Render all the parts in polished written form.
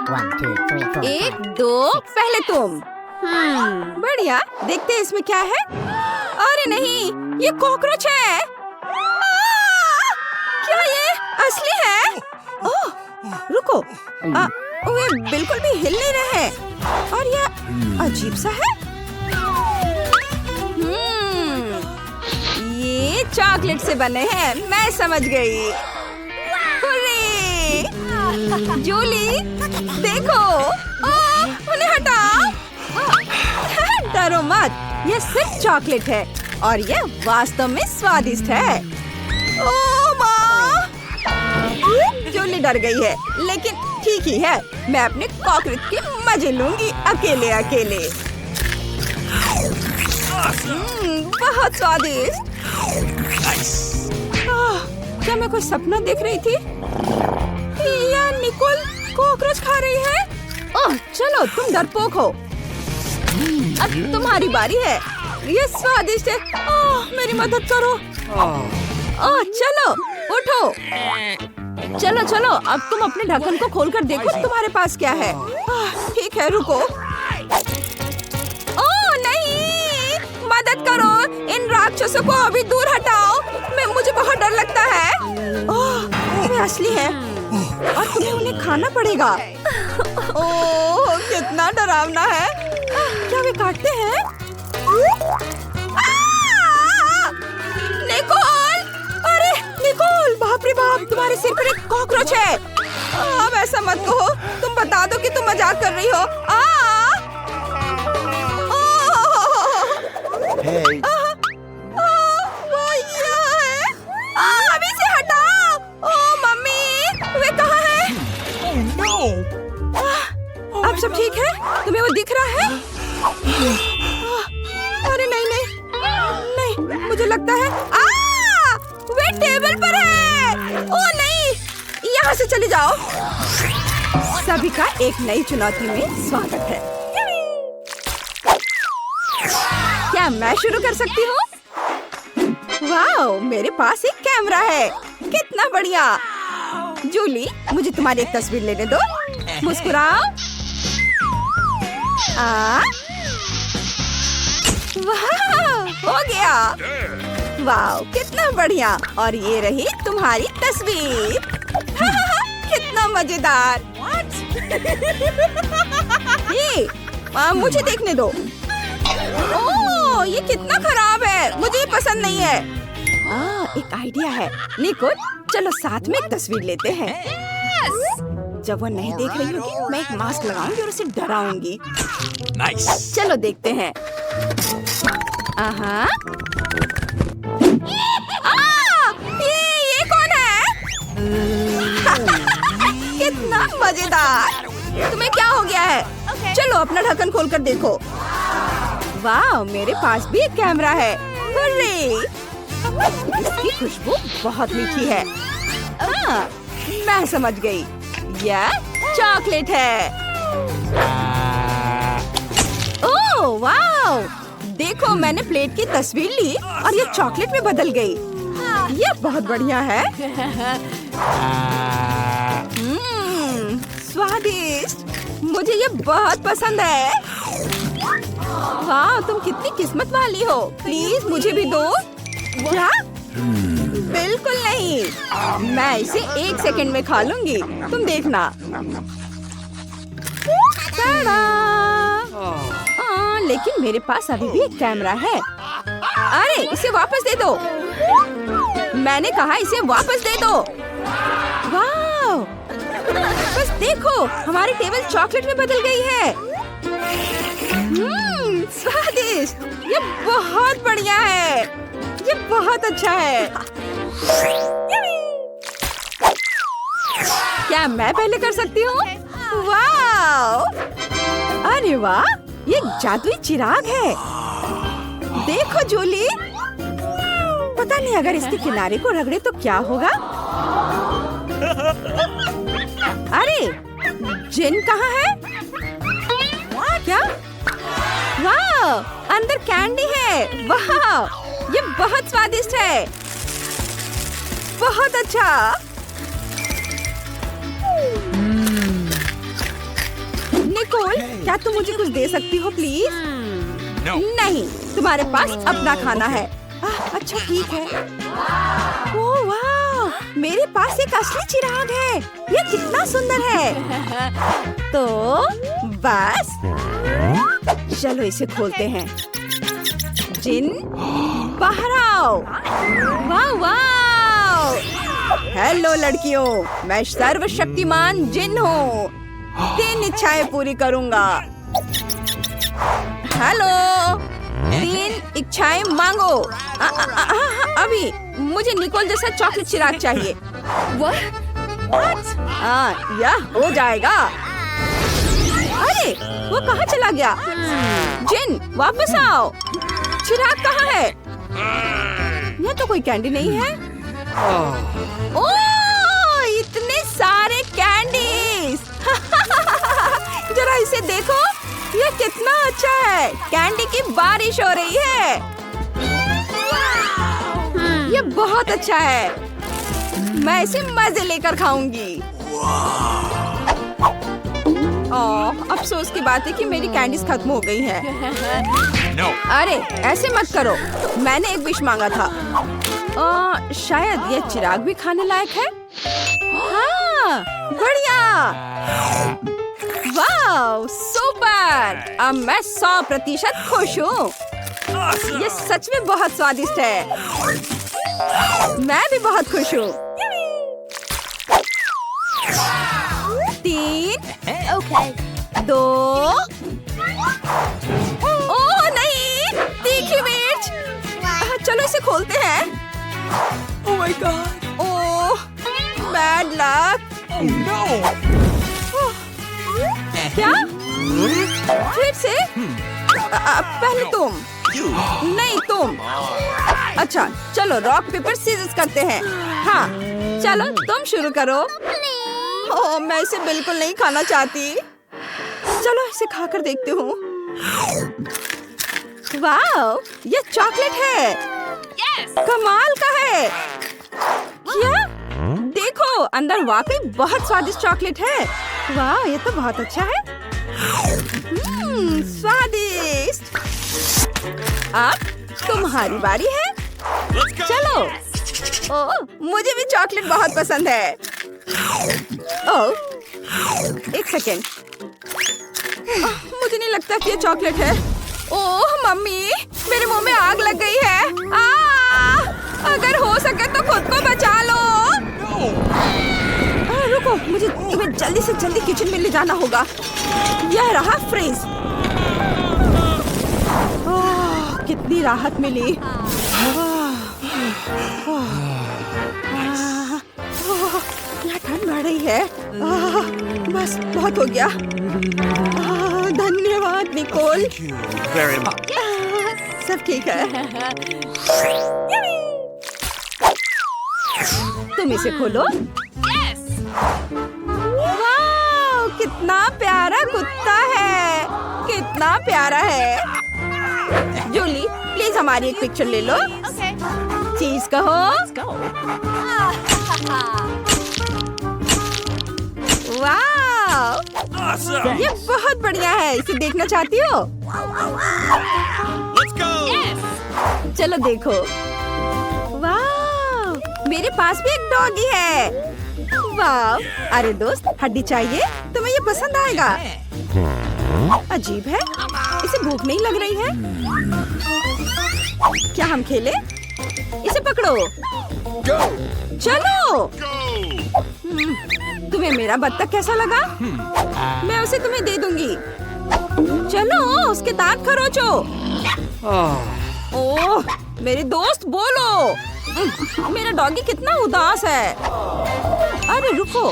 1, 2, 3, 4, 1, 5. 2, पहले तुम। बढ़िया, देखते हैं इसमें क्या है। अरे नहीं, ये कॉकरोच है। क्या ये असली है? ओह, रुको। वे बिल्कुल भी हिल नहीं रहे हैं और ये अजीब सा है। ये चॉकलेट से बने हैं, मैं समझ गई। हुर्रे! जूली, देखो। उन्हें हटाओ। डरो मत, ये सिर्फ चॉकलेट है और ये वास्तव में स्वादिष्ट है। ओह माँ! जूली डर गई है, लेकिन ठीक ही है। मैं अपने कॉकरोच के मजे लूंगी अकेले अकेले। बहुत स्वादिष्ट। क्या मैं कोई सपना देख रही थी? या निकोल कॉकरोच खा रही है? ओह, चलो तुम डरपोक हो। अब तुम्हारी बारी है। ये स्वादिष्ट है। ओह, मेरी मदद करो। ओह, चलो उठो। चलो चलो, अब तुम अपने ढक्कन को खोलकर देखो तुम्हारे पास क्या है। ठीक है, रुको। ओह नहीं, मदद करो। इन राक्षसों को अभी दूर हटाओ। मुझे बहुत डर लगता है। ओह, वे असली है और तुम्हें उन्हें खाना पड़ेगा। ओह, कितना डरावना है। क्या वे काटते हैं? निकोल! अरे निकोल, बाप रे बाप, तुम्हारे सिर पर एक कॉकरोच है। अब ऐसा मत कहो, तुम बता दो कि तुम मजाक कर रही हो। Hey. वो यहाँ है। अभी से हटाओ। ओह मम्मी, वे कहाँ है? Oh no! अब सब ठीक है? तुम्हें वो दिख रहा है? अरे नहीं नहीं नहीं, मुझे लगता है वे टेबल पर है। ओह नहीं, यहाँ से चले जाओ। सभी का एक नई चुनौती में स्वागत है। क्या मैं शुरू कर सकती हूँ? वाह, मेरे पास एक कैमरा है। कितना बढ़िया। जूली, मुझे तुम्हारी एक तस्वीर लेने दो। मुस्कुराओ। वाह, हो गया। वाह, कितना बढ़िया। और ये रही तुम्हारी तस्वीर। कितना मजेदार। ये मुझे देखने दो। ओह, ये कितना खराब है, मुझे ये पसंद नहीं है। एक आइडिया है। निकोल, चलो साथ में एक तस्वीर लेते हैं। जब वो नहीं देख रही होगी, मैं एक मास्क लगाऊंगी और उसे डराऊंगी। Nice. चलो देखते हैं। ये कौन है? कितना मजेदार। तुम्हें क्या हो गया है? चलो अपना ढक्कन खोलकर देखो। वाह, मेरे पास भी एक कैमरा है। हुर्रे! इसकी खुशबू बहुत मीठी है। मैं समझ गई, यह चॉकलेट है। ओह वाह! देखो, मैंने प्लेट की तस्वीर ली और ये चॉकलेट में बदल गई। ये बहुत बढ़िया है। स्वादिष्ट। मुझे ये बहुत पसंद है। वाह, तुम कितनी किस्मत वाली हो। प्लीज मुझे भी दो। क्या? बिल्कुल नहीं, मैं इसे 1 सेकंड में खा लूंगी। तुम देखना। लेकिन मेरे पास अभी भी एक कैमरा है। अरे, इसे वापस दे दो। मैंने कहा इसे वापस दे दो। वाह! बस देखो, हमारी टेबल चॉकलेट में बदल गई है। स्वादिष्ट। ये बहुत बढ़िया है। ये बहुत अच्छा है। क्या मैं पहले कर सकती हूँ? वाह! अरे वाह, ये जादुई चिराग है। देखो जूली, पता नहीं अगर इसके किनारे को रगड़े तो क्या होगा। अरे, जिन कहाँ है? क्या? वाह, अंदर कैंडी है। वाह, ये बहुत स्वादिष्ट है। बहुत अच्छा। क्या तुम मुझे कुछ दे सकती हो प्लीज? No. नहीं, तुम्हारे पास अपना खाना है। अच्छा ठीक है। ओह वाह, मेरे पास एक असली चिराग है। ये कितना सुंदर है। तो बस चलो इसे खोलते हैं। जिन बाहर आओ। वाह वाह। हेलो लड़कियों, मैं सर्वशक्तिमान जिन हूँ। 3 इच्छाएं पूरी करूँगा। हेलो, 3 इच्छाएं मांगो। अभी मुझे निकोल जैसा चॉकलेट चिराग चाहिए। यह हो जाएगा। अरे वो कहाँ चला गया? जिन वापस आओ। चिराग कहाँ है? यह तो कोई कैंडी नहीं है। ओह, इतने सारे कैंडीज। जरा इसे देखो, ये कितना अच्छा है। कैंडी की बारिश हो रही है। ये बहुत अच्छा है। मैं इसे मजे लेकर खाऊंगी। ओह, अफसोस की बात है कि मेरी कैंडीज खत्म हो गई है। No. अरे ऐसे मत करो, मैंने एक विश मांगा था। शायद ये चिराग भी खाने लायक है। हाँ, बढ़िया। वाह, सुपर। अब मैं 100% खुश हूँ। Awesome. ये सच में बहुत स्वादिष्ट है। मैं भी बहुत खुश हूँ। 3 2 ओह नहीं, तीखी मिर्च। चलो इसे खोलते हैं। Oh my God. Oh, bad luck. Oh no. क्या? फिर से? पहले तुम। You. नहीं तुम। अच्छा चलो रॉक पेपर सीजर्स करते हैं। हाँ चलो तुम शुरू करो। ओह, मैं इसे बिल्कुल नहीं खाना चाहती। चलो इसे खाकर देखती हूँ। वाह, ये चॉकलेट है। कमाल का है। क्या? देखो अंदर वाकई बहुत स्वादिष्ट चॉकलेट है। वाह, ये तो बहुत अच्छा है। स्वादिष्ट। अब तुम्हारी बारी है। Let's go. चलो। ओह, मुझे भी चॉकलेट बहुत पसंद है। ओह, एक सेकेंड। मुझे नहीं लगता कि ये चॉकलेट है। ओह मम्मी, मेरे मुंह में आग लग गई है। अगर हो सके तो खुद को बचा लो। रुको, मुझे तुम्हें जल्दी से जल्दी किचन में ले जाना होगा। यह रहा फ्रिज। कितनी राहत मिली। क्या ठंड बढ़ रही है। बस बहुत हो गया। धन्यवाद Nicol. Thank you very much. सब ठीक है। तुम इसे खोलो। वाह, कितना प्यारा कुत्ता है। कितना प्यारा है। जूली प्लीज हमारी एक पिक्चर ले लो। चीज कहो। वाह, Awesome. ये बहुत बढ़िया है। इसे देखना चाहती हो? Let's go. चलो देखो। वाह, मेरे पास भी एक डॉगी है। वाह, अरे दोस्त हड्डी चाहिए? तुम्हें ये पसंद आएगा। अजीब है, इसे भूख नहीं लग रही है। क्या हम खेले? इसे पकड़ो। Go. चलो। Go. तुम्हें मेरा बत्तख कैसा लगा? मैं उसे तुम्हें दे दूंगी। चलो उसके दांत खरोचो। ओह, मेरे दोस्त बोलो। मेरा डॉगी कितना उदास है। अरे रुको।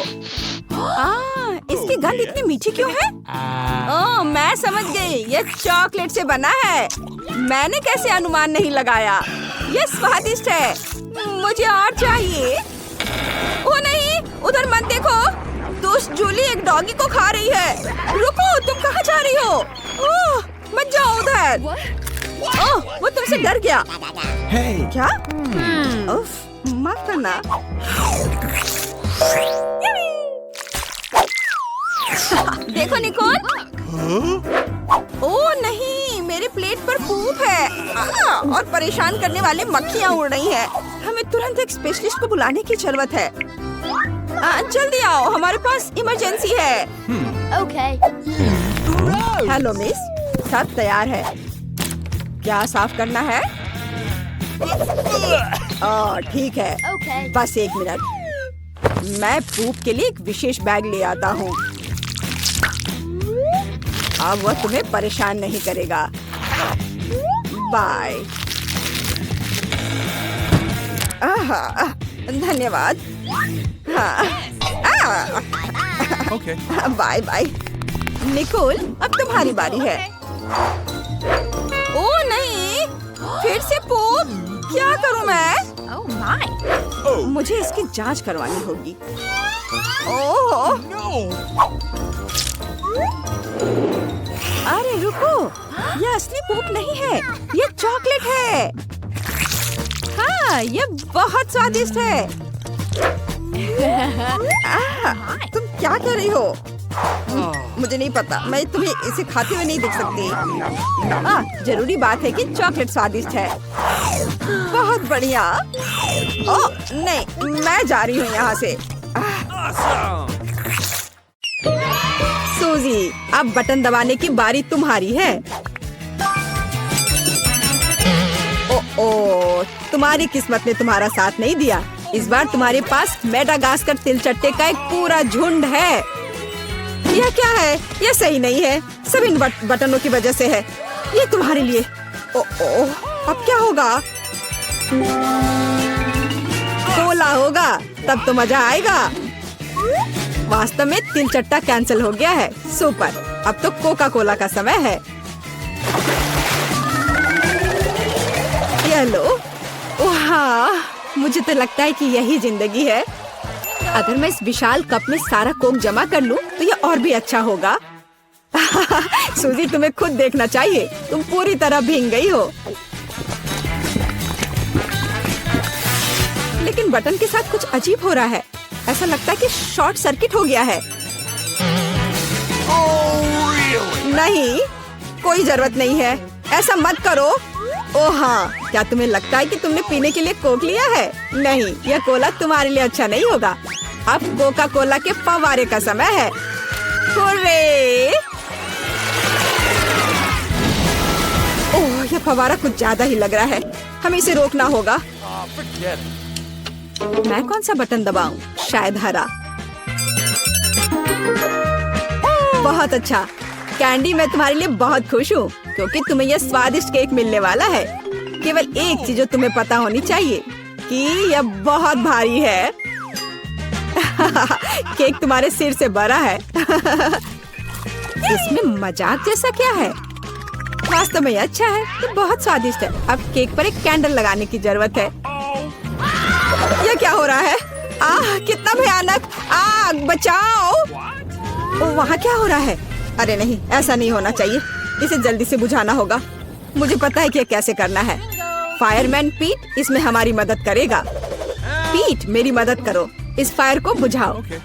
इसकी गंध इतनी मीठी क्यों है? ओह, मैं समझ गई। ये चॉकलेट से बना है। मैंने कैसे अनुमान नहीं लगाया। ये स्वादिष्ट है। मुझे और चाहिए। ओ नहीं, उधर मत देखो। दोस्त जूली एक डॉगी को खा रही है। रुको, तुम कहाँ जा रही हो? ओह, मत जाओ उधर। ओह, वो तुमसे डर गया। Hey. क्या? उफ, माफ करना। देखो निकोल, ओ नहीं, मेरे प्लेट पर पूप है। और परेशान करने वाले मक्खियाँ उड़ रही हैं। हमें तुरंत एक स्पेशलिस्ट को बुलाने की जरूरत है। जल्दी आओ, हमारे पास इमरजेंसी है। Okay. हेलो मिस, सब तैयार है। क्या साफ करना है? ठीक है। Okay. बस 1 मिनट। मैं पूप के लिए एक विशेष बैग ले आता हूँ। अब वह तुम्हें परेशान नहीं करेगा। बाय। धन्यवाद। Okay. Bye bye. निकोल, अब तुम्हारी बारी है। ओ नहीं, फिर से पूप। क्या करूं मैं? Oh my. Oh मुझे इसकी जांच करवानी होगी। ओह, no! अरे रुको, ये असली पूप नहीं है, ये चॉकलेट है। हाँ, ये बहुत स्वादिष्ट है। तुम क्या कह रही हो? मुझे नहीं पता, मैं तुम्हें इसे खाते हुए नहीं देख सकती। जरूरी बात है कि चॉकलेट स्वादिष्ट है। बहुत बढ़िया। ओह नहीं, मैं जा रही हूँ यहाँ से। Awesome! सूजी, अब बटन दबाने की बारी तुम्हारी है। ओ, तुम्हारी किस्मत ने तुम्हारा साथ नहीं दिया। इस बार तुम्हारे पास मेडागास्कर तिलचट्टे का एक पूरा झुंड है। यह क्या है? यह सही नहीं है। सब इन बटनों की वजह से है। ये तुम्हारे लिए। अब क्या होगा? कोला होगा, तब तो मजा आएगा। वास्तव में तिलचट्टा कैंसिल हो गया है। सुपर, अब तो कोका कोला का समय है। ये लो। वाह, मुझे तो लगता है कि यही जिंदगी है। अगर मैं इस विशाल कप में सारा कोक जमा कर लूं, तो ये और भी अच्छा होगा। सूजी, तुम्हें खुद देखना चाहिए। तुम पूरी तरह भीग गई हो। लेकिन बटन के साथ कुछ अजीब हो रहा है। ऐसा लगता है कि शॉर्ट सर्किट हो गया है। नहीं, कोई जरूरत नहीं है। ऐसा मत करो। ओह हाँ, क्या तुम्हें लगता है कि तुमने पीने के लिए कोक लिया है? नहीं, यह कोला तुम्हारे लिए अच्छा नहीं होगा। अब कोका कोला के फव्वारे का समय है। हुर्रे! ओह, यह फव्वारा कुछ ज्यादा ही लग रहा है। हमें इसे रोकना होगा। Forget it. मैं कौन सा बटन दबाऊं? शायद हरा। बहुत अच्छा कैंडी, मैं तुम्हारे लिए बहुत खुश हूँ क्योंकि तुम्हें यह स्वादिष्ट केक मिलने वाला है। केवल एक चीज जो तुम्हें पता होनी चाहिए कि यह बहुत भारी है। केक तुम्हारे सिर से बड़ा है। इसमें मजाक जैसा क्या है? वास्तव में अच्छा है, ये बहुत स्वादिष्ट है। अब केक पर एक कैंडल लगाने की जरूरत है। यह क्या हो रहा है? कितना भयानक! आग, बचाओ! वहाँ क्या हो रहा है? अरे नहीं, ऐसा नहीं होना चाहिए। इसे जल्दी से बुझाना होगा। मुझे पता है कि यह कैसे करना है। फायरमैन पीट इसमें हमारी मदद करेगा। पीट, मेरी मदद करो, इस फायर को बुझाओ। Okay.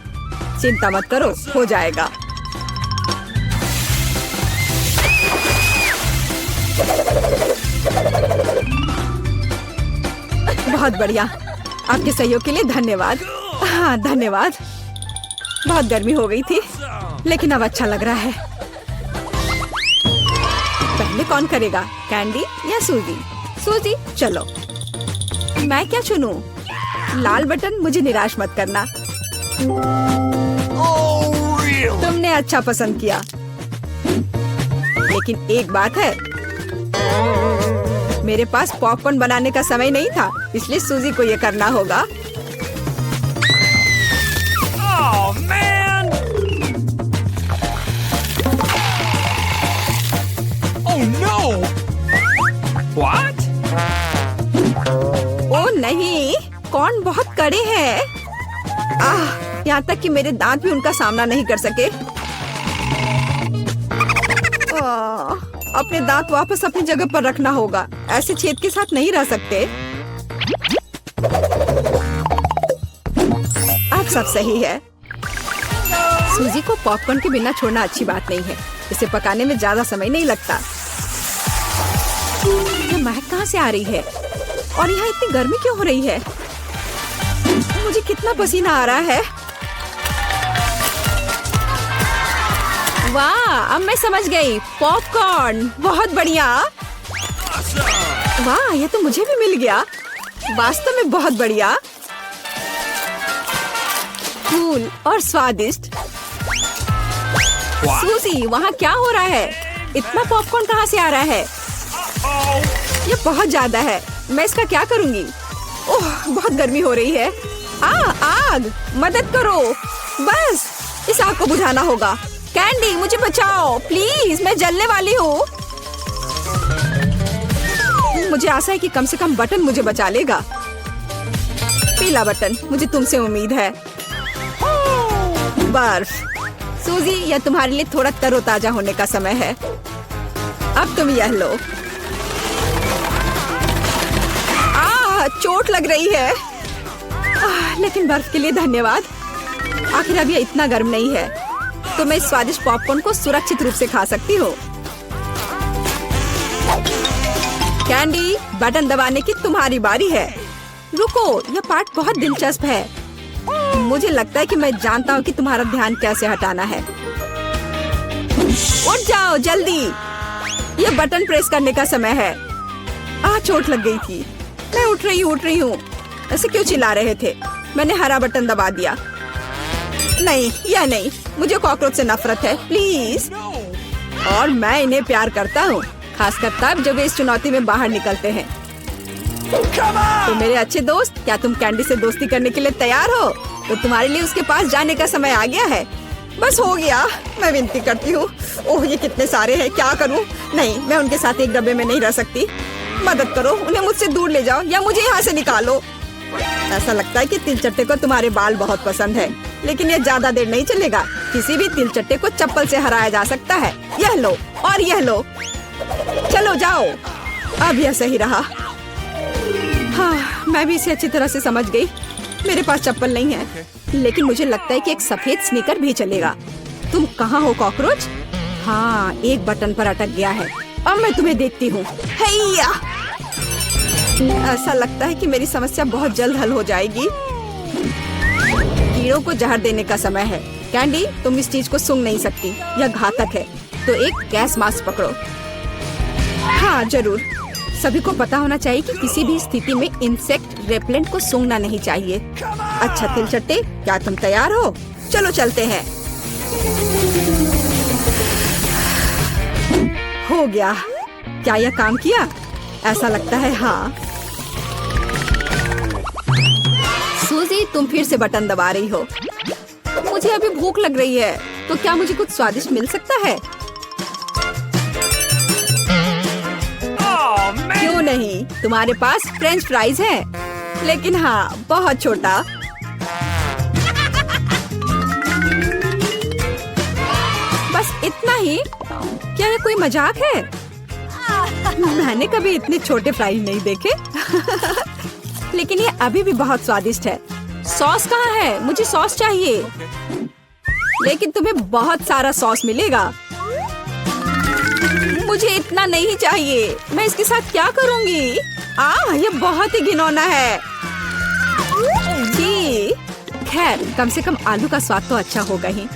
चिंता मत करो, हो जाएगा। बहुत बढ़िया। आपके सहयोग के लिए धन्यवाद। हाँ, धन्यवाद। बहुत गर्मी हो गई थी, लेकिन अब अच्छा लग रहा है। पहले कौन करेगा, कैंडी या सूजी? सूजी, चलो। मैं क्या चुनूं? लाल बटन, मुझे निराश मत करना। Oh really? तुमने अच्छा पसंद किया, लेकिन एक बात है, मेरे पास पॉपकॉर्न बनाने का समय नहीं था, इसलिए सूजी को ये करना होगा। Oh man! Oh no! What? ओ नहीं, कॉर्न बहुत कड़े हैं। यहाँ तक कि मेरे दांत भी उनका सामना नहीं कर सके। अपने दांत वापस अपनी जगह पर रखना होगा। ऐसे छेद के साथ नहीं रह सकते। अब सब सही है। सूजी को पॉपकॉर्न के बिना छोड़ना अच्छी बात नहीं है। इसे पकाने में ज्यादा समय नहीं लगता। ये महक कहाँ से आ रही है और यहाँ इतनी गर्मी क्यों हो रही है? मुझे कितना पसीना आ रहा है। वाह, अब मैं समझ गई। पॉपकॉर्न, बहुत बढ़िया। वाह, ये तो मुझे भी मिल गया। वास्तव में बहुत बढ़िया, कूल और स्वादिष्ट। सूजी, वहाँ क्या हो रहा है? इतना पॉपकॉर्न कहाँ से आ रहा है? ये बहुत ज्यादा है। मैं इसका क्या करूँगी? ओह, बहुत गर्मी हो रही है। आग, मदद करो। बस इस आग को बुझाना होगा। कैंडी, मुझे बचाओ प्लीज, मैं जलने वाली हूँ। मुझे आशा है कि कम से कम बटन मुझे बचा लेगा। पीला बटन, मुझे तुमसे उम्मीद है। बर्फ। सूजी, यह तुम्हारे लिए थोड़ा तरोताजा होने का समय है। अब तुम यह लो। चोट लग रही है। लेकिन बर्फ के लिए धन्यवाद। आखिर अब यह इतना गर्म नहीं है, तो मैं इस स्वादिष्ट पॉपकॉर्न को सुरक्षित रूप से खा सकती हूँ। कैंडी, बटन दबाने की तुम्हारी बारी है। रुको, यह पार्ट बहुत दिलचस्प है। मुझे लगता है कि मैं जानता हूँ कि तुम्हारा ध्यान कैसे हटाना है। उठ जाओ जल्दी, यह बटन प्रेस करने का समय है। चोट लग गई थी। मैं उठ रही हूँ। ऐसे क्यों चिल्ला रहे थे? मैंने हरा बटन दबा दिया। नहीं, यह नहीं, मुझे कॉकरोच से नफरत है, प्लीज। और मैं इन्हें प्यार करता हूँ, खासकर तब जब वे इस चुनौती में बाहर निकलते हैं। तो मेरे अच्छे दोस्त, क्या तुम कैंडी से दोस्ती करने के लिए तैयार हो? तो तुम्हारे लिए उसके पास जाने का समय आ गया है। बस हो गया, मैं विनती करती हूँ। ओह, ये कितने सारे हैं, क्या करूँ? नहीं, मैं उनके साथ एक डब्बे में नहीं रह सकती। मदद करो, उन्हें मुझसे दूर ले जाओ या मुझे यहाँ से निकालो। ऐसा लगता है कि तिलचट्टे को तुम्हारे बाल बहुत पसंद है, लेकिन यह ज्यादा देर नहीं चलेगा। किसी भी तिलचट्टे को चप्पल से हराया जा सकता है। यह लो और यह लो। चलो जाओ। अब यह सही रहा। हाँ, मैं भी इसे अच्छी तरह से समझ गई। मेरे पास चप्पल नहीं है, लेकिन मुझे लगता है कि एक सफेद स्नीकर भी चलेगा। तुम कहाँ हो कॉकरोच? हाँ, एक बटन पर अटक गया है। अब मैं तुम्हें देखती हूँ। हैया! ऐसा लगता है कि मेरी समस्या बहुत जल्द हल हो जाएगी। कीड़ों को जहर देने का समय है। कैंडी, तुम इस चीज को सूंघ नहीं सकती, यह घातक है। तो एक गैस मास्क पकड़ो। हाँ जरूर, सभी को पता होना चाहिए कि किसी भी स्थिति में इंसेक्ट रेपेलेंट को सूंघना नहीं चाहिए। अच्छा तिलचट्टे, क्या तुम तैयार हो? चलो चलते हैं। हो गया। क्या यह काम किया? ऐसा लगता है हाँ। सूजी, तुम फिर से बटन दबा रही हो। मुझे अभी भूख लग रही है, तो क्या मुझे कुछ स्वादिष्ट मिल सकता है? क्यों नहीं, तुम्हारे पास फ्रेंच फ्राइज है, लेकिन हाँ, बहुत छोटा। बस इतना ही? क्या ये कोई मजाक है? मैंने कभी इतने छोटे फ्राइज नहीं देखे। लेकिन ये अभी भी बहुत स्वादिष्ट है। सॉस कहाँ है? मुझे सॉस चाहिए। लेकिन तुम्हें बहुत सारा सॉस मिलेगा। मुझे इतना नहीं चाहिए। मैं इसके साथ क्या करूँगी? ये बहुत ही घिनौना है। जी, खैर कम से कम आलू का स्वाद तो अच्छा होगा ही।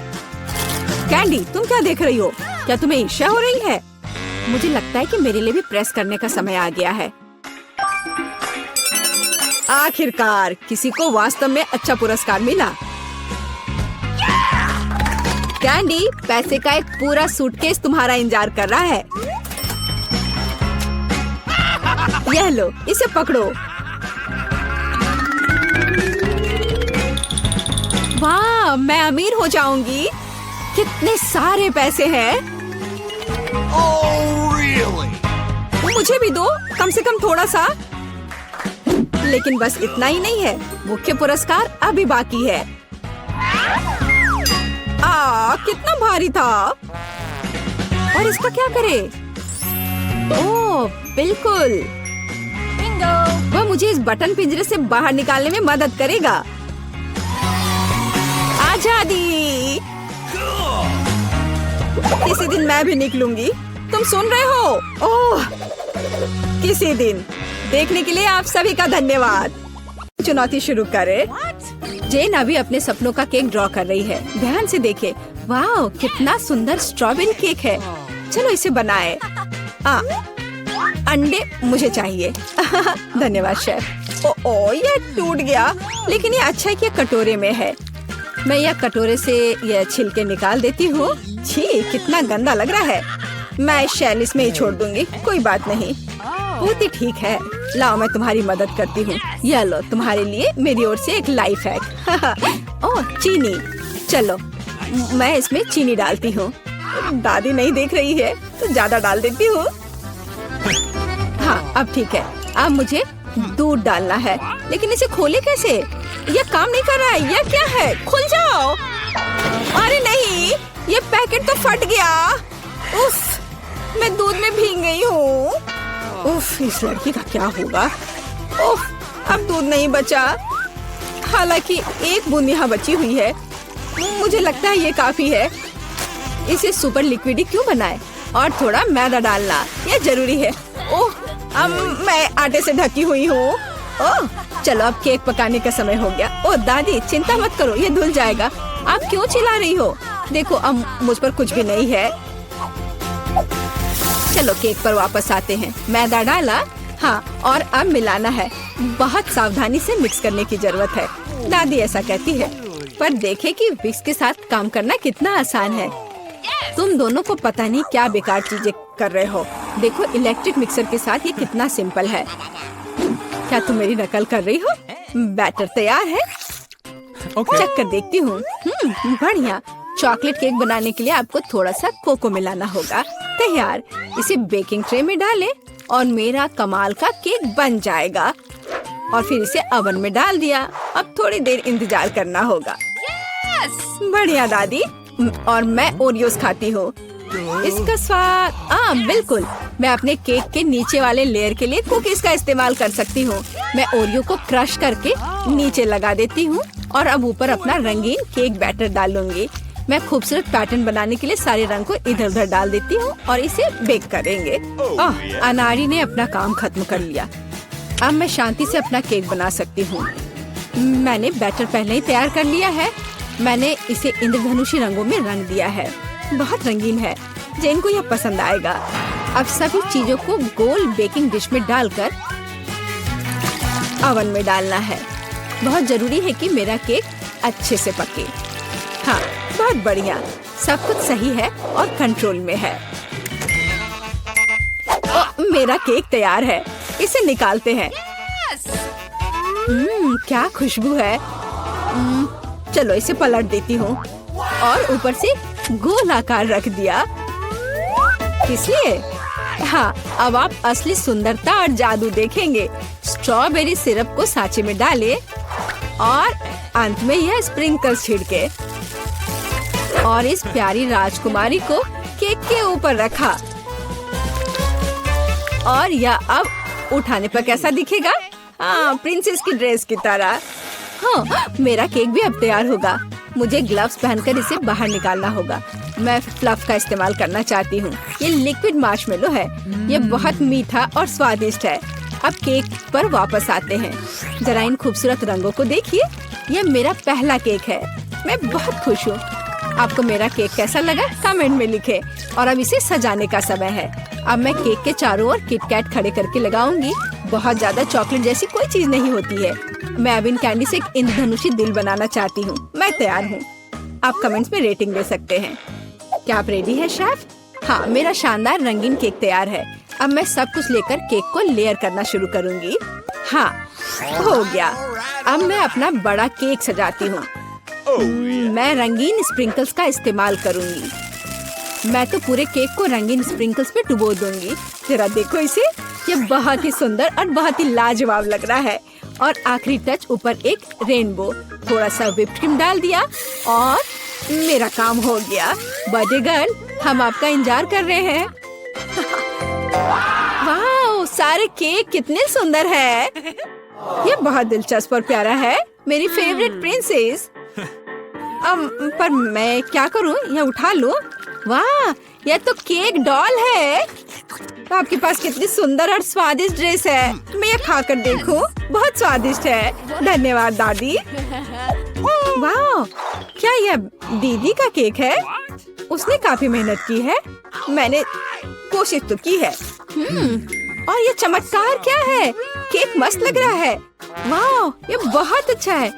कैंडी, तुम क्या देख रही हो? क्या तुम्हें ईर्ष्या हो रही है? मुझे लगता है कि मेरे लिए भी प्रेस करने का समय आ गया है। आखिरकार किसी को वास्तव में अच्छा पुरस्कार मिला। कैंडी, पैसे का एक पूरा सूटकेस तुम्हारा इंतजार कर रहा है। यह लो, इसे पकड़ो। वाह, मैं अमीर हो जाऊंगी। कितने सारे पैसे हैं। Oh, really? मुझे भी दो, कम से कम थोड़ा सा। लेकिन बस इतना ही नहीं है, मुख्य पुरस्कार अभी बाकी है। कितना भारी था। और इसका क्या करे? ओह, बिल्कुल। वह मुझे इस बटन पिंजरे से बाहर निकालने में मदद करेगा। आजादी। किसी दिन मैं भी निकलूंगी। तुम सुन रहे हो? ओह, किसी दिन। देखने के लिए आप सभी का धन्यवाद। चुनौती शुरू करें। जेन अभी अपने सपनों का केक ड्रॉ कर रही है। ध्यान से देखे। वाह, कितना सुंदर स्ट्रॉबेरी केक है। चलो इसे बनाए। अंडे मुझे चाहिए। धन्यवाद शेफ। ओ, ये टूट गया, लेकिन ये अच्छा है कि ये कटोरे में है। मैं यह कटोरे से ये छिलके निकाल देती हूँ। छी, कितना गंदा लग रहा है। मैं शैल इसमें ही छोड़ दूंगी, कोई बात नहीं। बहुत ही ठीक है। लाओ, मैं तुम्हारी मदद करती हूँ। यह लो, तुम्हारे लिए मेरी ओर से एक लाइफ हैक। ओह, चीनी। चलो, मैं इसमें चीनी डालती हूँ। दादी नहीं देख रही है तो ज्यादा डाल देती हूँ। हाँ, अब ठीक है। अब मुझे दूध डालना है, लेकिन इसे खोले कैसे? यह काम नहीं कर रहा है। यह क्या है? खुल जाओ। अरे नहीं, ये पैकेट तो फट गया। उफ, मैं दूध में भीग गई हूँ। उफ, इस लड़की का क्या होगा? उफ, अब दूध नहीं बचा। हालांकि एक बूंद यहाँ बची हुई है। मुझे लगता है ये काफी है। इसे सुपर लिक्विड क्यों बनाए? और थोड़ा मैदा डालना, ये जरूरी है। ओह, अब मैं आटे से ढकी हुई हूँ। ओह, चलो अब केक पकाने का समय हो गया। ओह दादी, चिंता मत करो, ये धुल जाएगा। आप क्यों चिल्ला रही हो? देखो, अब मुझ पर कुछ भी नहीं है। चलो केक पर वापस आते हैं। मैदा डाला, हाँ, और अब मिलाना है। बहुत सावधानी से मिक्स करने की जरूरत है। दादी ऐसा कहती है, पर देखे कि विक्स के साथ काम करना कितना आसान है। तुम दोनों को पता नहीं क्या बेकार चीजें कर रहे हो। देखो, इलेक्ट्रिक मिक्सर के साथ ये कितना सिंपल है। क्या तुम मेरी नकल कर रही हो? बैटर तैयार है। चेक कर देखती हूँ। बढ़िया। चॉकलेट केक बनाने के लिए आपको थोड़ा सा कोको मिलाना होगा। तैयार। इसे बेकिंग ट्रे में डालें और मेरा कमाल का केक बन जाएगा। और फिर इसे ओवन में डाल दिया। अब थोड़ी देर इंतजार करना होगा। बढ़िया दादी। और मैं ओरियोस खाती हूँ। इसका स्वाद बिल्कुल। मैं अपने केक के नीचे वाले लेयर के लिए कुकीज का इस्तेमाल कर सकती हूँ। मैं ओरियो को क्रश करके नीचे लगा देती हूँ और अब ऊपर अपना रंगीन केक बैटर डालूंगी। मैं खूबसूरत पैटर्न बनाने के लिए सारे रंग को इधर उधर डाल देती हूँ और इसे बेक करेंगे। अनाड़ी ने अपना काम खत्म कर लिया। अब मैं शांति से अपना केक बना सकती हूँ। मैंने बैटर पहले ही तैयार कर लिया है। मैंने इसे इंद्रधनुषी रंगों में रंग दिया है। बहुत रंगीन है। जेन को यह पसंद आएगा। अब सभी चीजों को गोल बेकिंग डिश में डालकर ओवन में डालना है। बहुत जरूरी है कि मेरा केक अच्छे से पके। हाँ, बहुत बढ़िया। सब कुछ सही है और कंट्रोल में है। मेरा केक तैयार है। इसे निकालते हैं। क्या खुशबू है। चलो इसे पलट देती हूँ और ऊपर से गोल आकार रख दिया। इसलिए हाँ, अब आप असली सुंदरता और जादू देखेंगे। स्ट्रॉबेरी सिरप को सांचे में डालें और अंत में यह स्प्रिंकल्स छिड़के और इस प्यारी राजकुमारी को केक के ऊपर रखा। और यह अब उठाने पर कैसा दिखेगा? हाँ, प्रिंसेस की ड्रेस की तरह। हाँ, मेरा केक भी अब तैयार होगा। मुझे ग्लव्स पहनकर इसे बाहर निकालना होगा। मैं फ्लफ का इस्तेमाल करना चाहती हूँ। ये लिक्विड मार्शमेलो है। ये बहुत मीठा और स्वादिष्ट है। अब केक पर वापस आते हैं। जरा इन खूबसूरत रंगों को देखिए। ये मेरा पहला केक है। मैं बहुत खुश हूँ। आपको मेरा केक कैसा लगा? कमेंट में लिखें। और अब इसे सजाने का समय है। अब मैं केक के चारों ओर किटकैट खड़े करके लगाऊंगी। बहुत ज्यादा चॉकलेट जैसी कोई चीज नहीं होती है। मैं अब इन कैंडी से एक इंद्रधनुषी दिल बनाना चाहती हूँ। मैं तैयार हूँ। आप कमेंट्स में रेटिंग दे सकते हैं। क्या आप रेडी है शेफ? हाँ, मेरा शानदार रंगीन केक तैयार है। अब मैं सब कुछ लेकर केक को लेयर करना शुरू करूँगी। हाँ, हो गया। अब मैं अपना बड़ा केक सजाती हूँ। मैं रंगीन स्प्रिंकल्स का इस्तेमाल करूँगी। मैं तो पूरे केक को रंगीन स्प्रिंकल्स में डुबो दूंगी। जरा देखो इसे। ये बहुत ही सुंदर और बहुत ही लाजवाब लग रहा है। और आखिरी टच ऊपर एक रेनबो। थोड़ा सा व्हिप्ड क्रीम डाल दिया और मेरा काम हो गया। बर्थडे गर्ल, हम आपका इंतजार कर रहे हैं। वाह, सारे केक कितने सुंदर है। ये बहुत दिलचस्प और प्यारा है। मेरी फेवरेट प्रिंसेस। पर मैं क्या करूं? यह उठा लूं? वाह, यह तो केक डॉल है। आपके पास कितनी सुंदर और स्वादिष्ट ड्रेस है। मैं ये खाकर देखूं। बहुत स्वादिष्ट है। धन्यवाद दादी। वाह, क्या यह दीदी का केक है? उसने काफी मेहनत की है। मैंने कोशिश तो की है। और ये चमत्कार क्या है? केक मस्त लग रहा है। वाह, ये बहुत अच्छा है।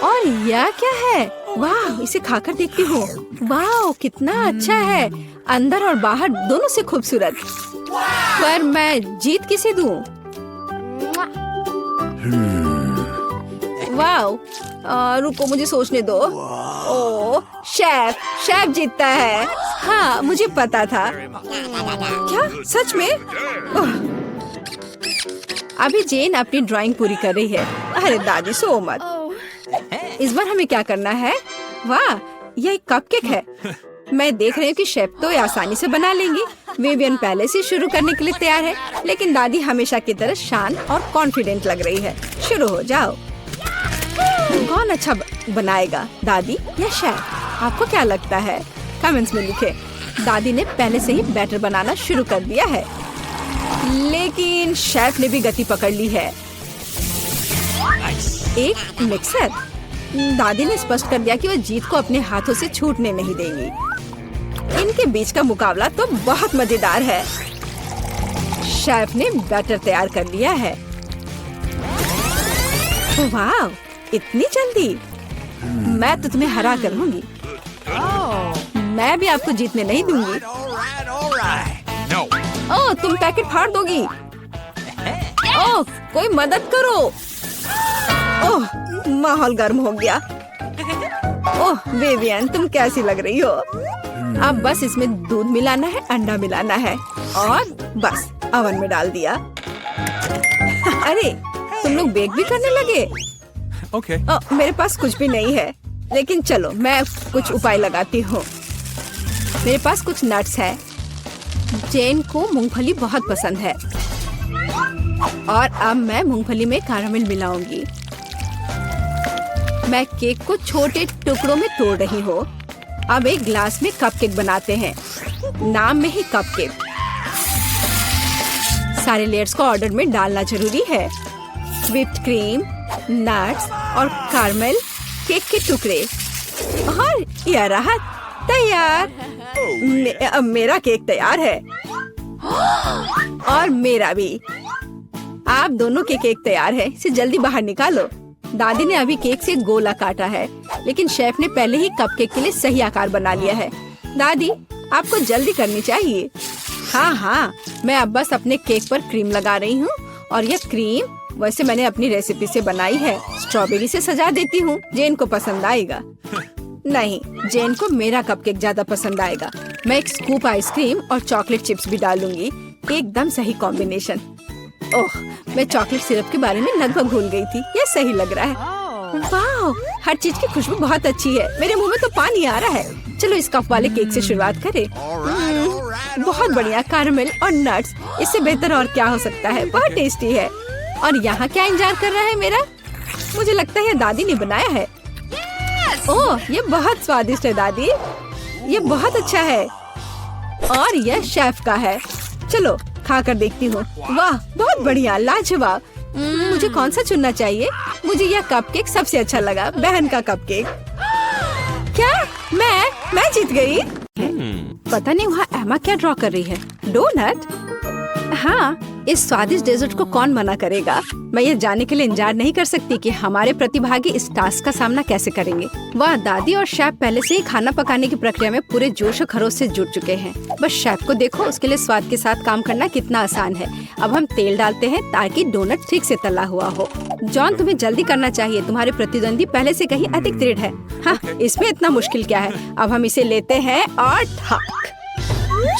और यह क्या है? वाह, इसे खाकर देखती हूँ। वाह, कितना अच्छा है। अंदर और बाहर दोनों से खूबसूरत। पर मैं जीत किसे दूँ? वाह, रुको मुझे सोचने दो। ओह, शेफ जीतता है। हाँ, मुझे पता था। क्या सच में? अभी जेन अपनी ड्राइंग पूरी कर रही है। अरे दादी, सो मत। इस बार हमें क्या करना है? वाह, यह एक कपकेक है। मैं देख रही हूँ कि शेफ तो आसानी से बना लेंगी। विवियन पहले से शुरू करने के लिए तैयार है, लेकिन दादी हमेशा की तरह शांत और कॉन्फिडेंट लग रही है। शुरू हो जाओ। कौन अच्छा बनाएगा, दादी या शेफ? आपको क्या लगता है? कमेंट्स में लिखे। दादी ने पहले से ही बैटर बनाना शुरू कर दिया है, लेकिन शेफ ने भी गति पकड़ ली है। एक मिक्सर। दादी ने स्पष्ट कर दिया कि वह जीत को अपने हाथों से छूटने नहीं देंगी। इनके बीच का मुकाबला तो बहुत मजेदार है। शेफ ने बैटर तैयार कर लिया है। वाह, इतनी जल्दी? मैं तो तुम्हें हरा कर लूंगी। मैं भी आपको जीतने नहीं दूंगी। No. ओह, तुम पैकेट फाड़ दोगी। ओह, कोई मदद करो। ओह, माहौल गर्म हो गया। ओह विवियन, तुम कैसी लग रही हो? अब बस इसमें दूध मिलाना है, अंडा मिलाना है और बस ओवन में डाल दिया। अरे, तुम लोग बेक भी करने लगे? Okay. मेरे पास कुछ भी नहीं है, लेकिन चलो मैं कुछ उपाय लगाती हूँ। मेरे पास कुछ नट्स है। जेन को मूंगफली बहुत पसंद है और अब मैं मूंगफली में कैरामल मिलाऊंगी। मैं केक को छोटे टुकड़ों में तोड़ रही हूँ। अब एक ग्लास में कपकेक बनाते हैं। नाम में ही कपकेक। सारे लेयर्स को ऑर्डर में डालना जरूरी है। व्हिप्ड क्रीम, नट्स और कैरामल, केक के टुकड़े और यह रहा तैयार। अब मेरा केक तैयार है और मेरा भी। आप दोनों के केक तैयार है। इसे जल्दी बाहर निकालो। दादी ने अभी केक से गोला काटा है, लेकिन शेफ ने पहले ही कपकेक के लिए सही आकार बना लिया है। दादी, आपको जल्दी करनी चाहिए। हाँ, मैं अब बस अपने केक पर क्रीम लगा रही हूँ और यह क्रीम वैसे मैंने अपनी रेसिपी से बनाई है। स्ट्रॉबेरी से सजा देती हूँ। जेन को पसंद आएगा। नहीं, जेन को मेरा कपकेक ज्यादा पसंद आएगा। मैं एक स्कूप आइसक्रीम और चॉकलेट चिप्स भी डालूंगी। एकदम सही कॉम्बिनेशन। ओह, मैं चॉकलेट सिरप के बारे में लगभग भूल गई थी। ये सही लग रहा है। वाह, हर चीज की खुशबू बहुत अच्छी है। मेरे मुंह में तो पानी आ रहा है। चलो इस कप वाले केक से शुरुआत करें। बहुत बढ़िया, कैरामल और नट्स। इससे बेहतर और क्या हो सकता है? बहुत टेस्टी है। और यहाँ क्या इंतजार कर रहा है मेरा? मुझे लगता है दादी ने बनाया है। ओह, ये बहुत स्वादिष्ट है दादी। ये बहुत अच्छा है और यह शेफ का है। चलो खाकर देखती हूँ। वाह, बहुत बढ़िया, लाजवाब। मुझे कौन सा चुनना चाहिए? मुझे यह कपकेक सबसे अच्छा लगा। बहन का कपकेक। क्या मैं जीत गई? पता नहीं वहाँ एमा क्या ड्रॉ कर रही है। डोनट? हाँ, इस स्वादिष्ट डेजर्ट को कौन मना करेगा। मैं ये जानने के लिए इंतजार नहीं कर सकती कि हमारे प्रतिभागी इस टास्क का सामना कैसे करेंगे। वह दादी और शेफ पहले से ही खाना पकाने की प्रक्रिया में पूरे जोश और खरोश से जुट चुके हैं। बस शेफ को देखो, उसके लिए स्वाद के साथ काम करना कितना आसान है। अब हम तेल डालते हैं ताकि डोनट ठीक से तला हुआ हो। जॉन, तुम्हें जल्दी करना चाहिए। तुम्हारे प्रतिद्वंदी पहले से कहीं अधिक दृढ़ है। हाँ, इसमें इतना मुश्किल क्या है। अब हम इसे लेते हैं और ठक।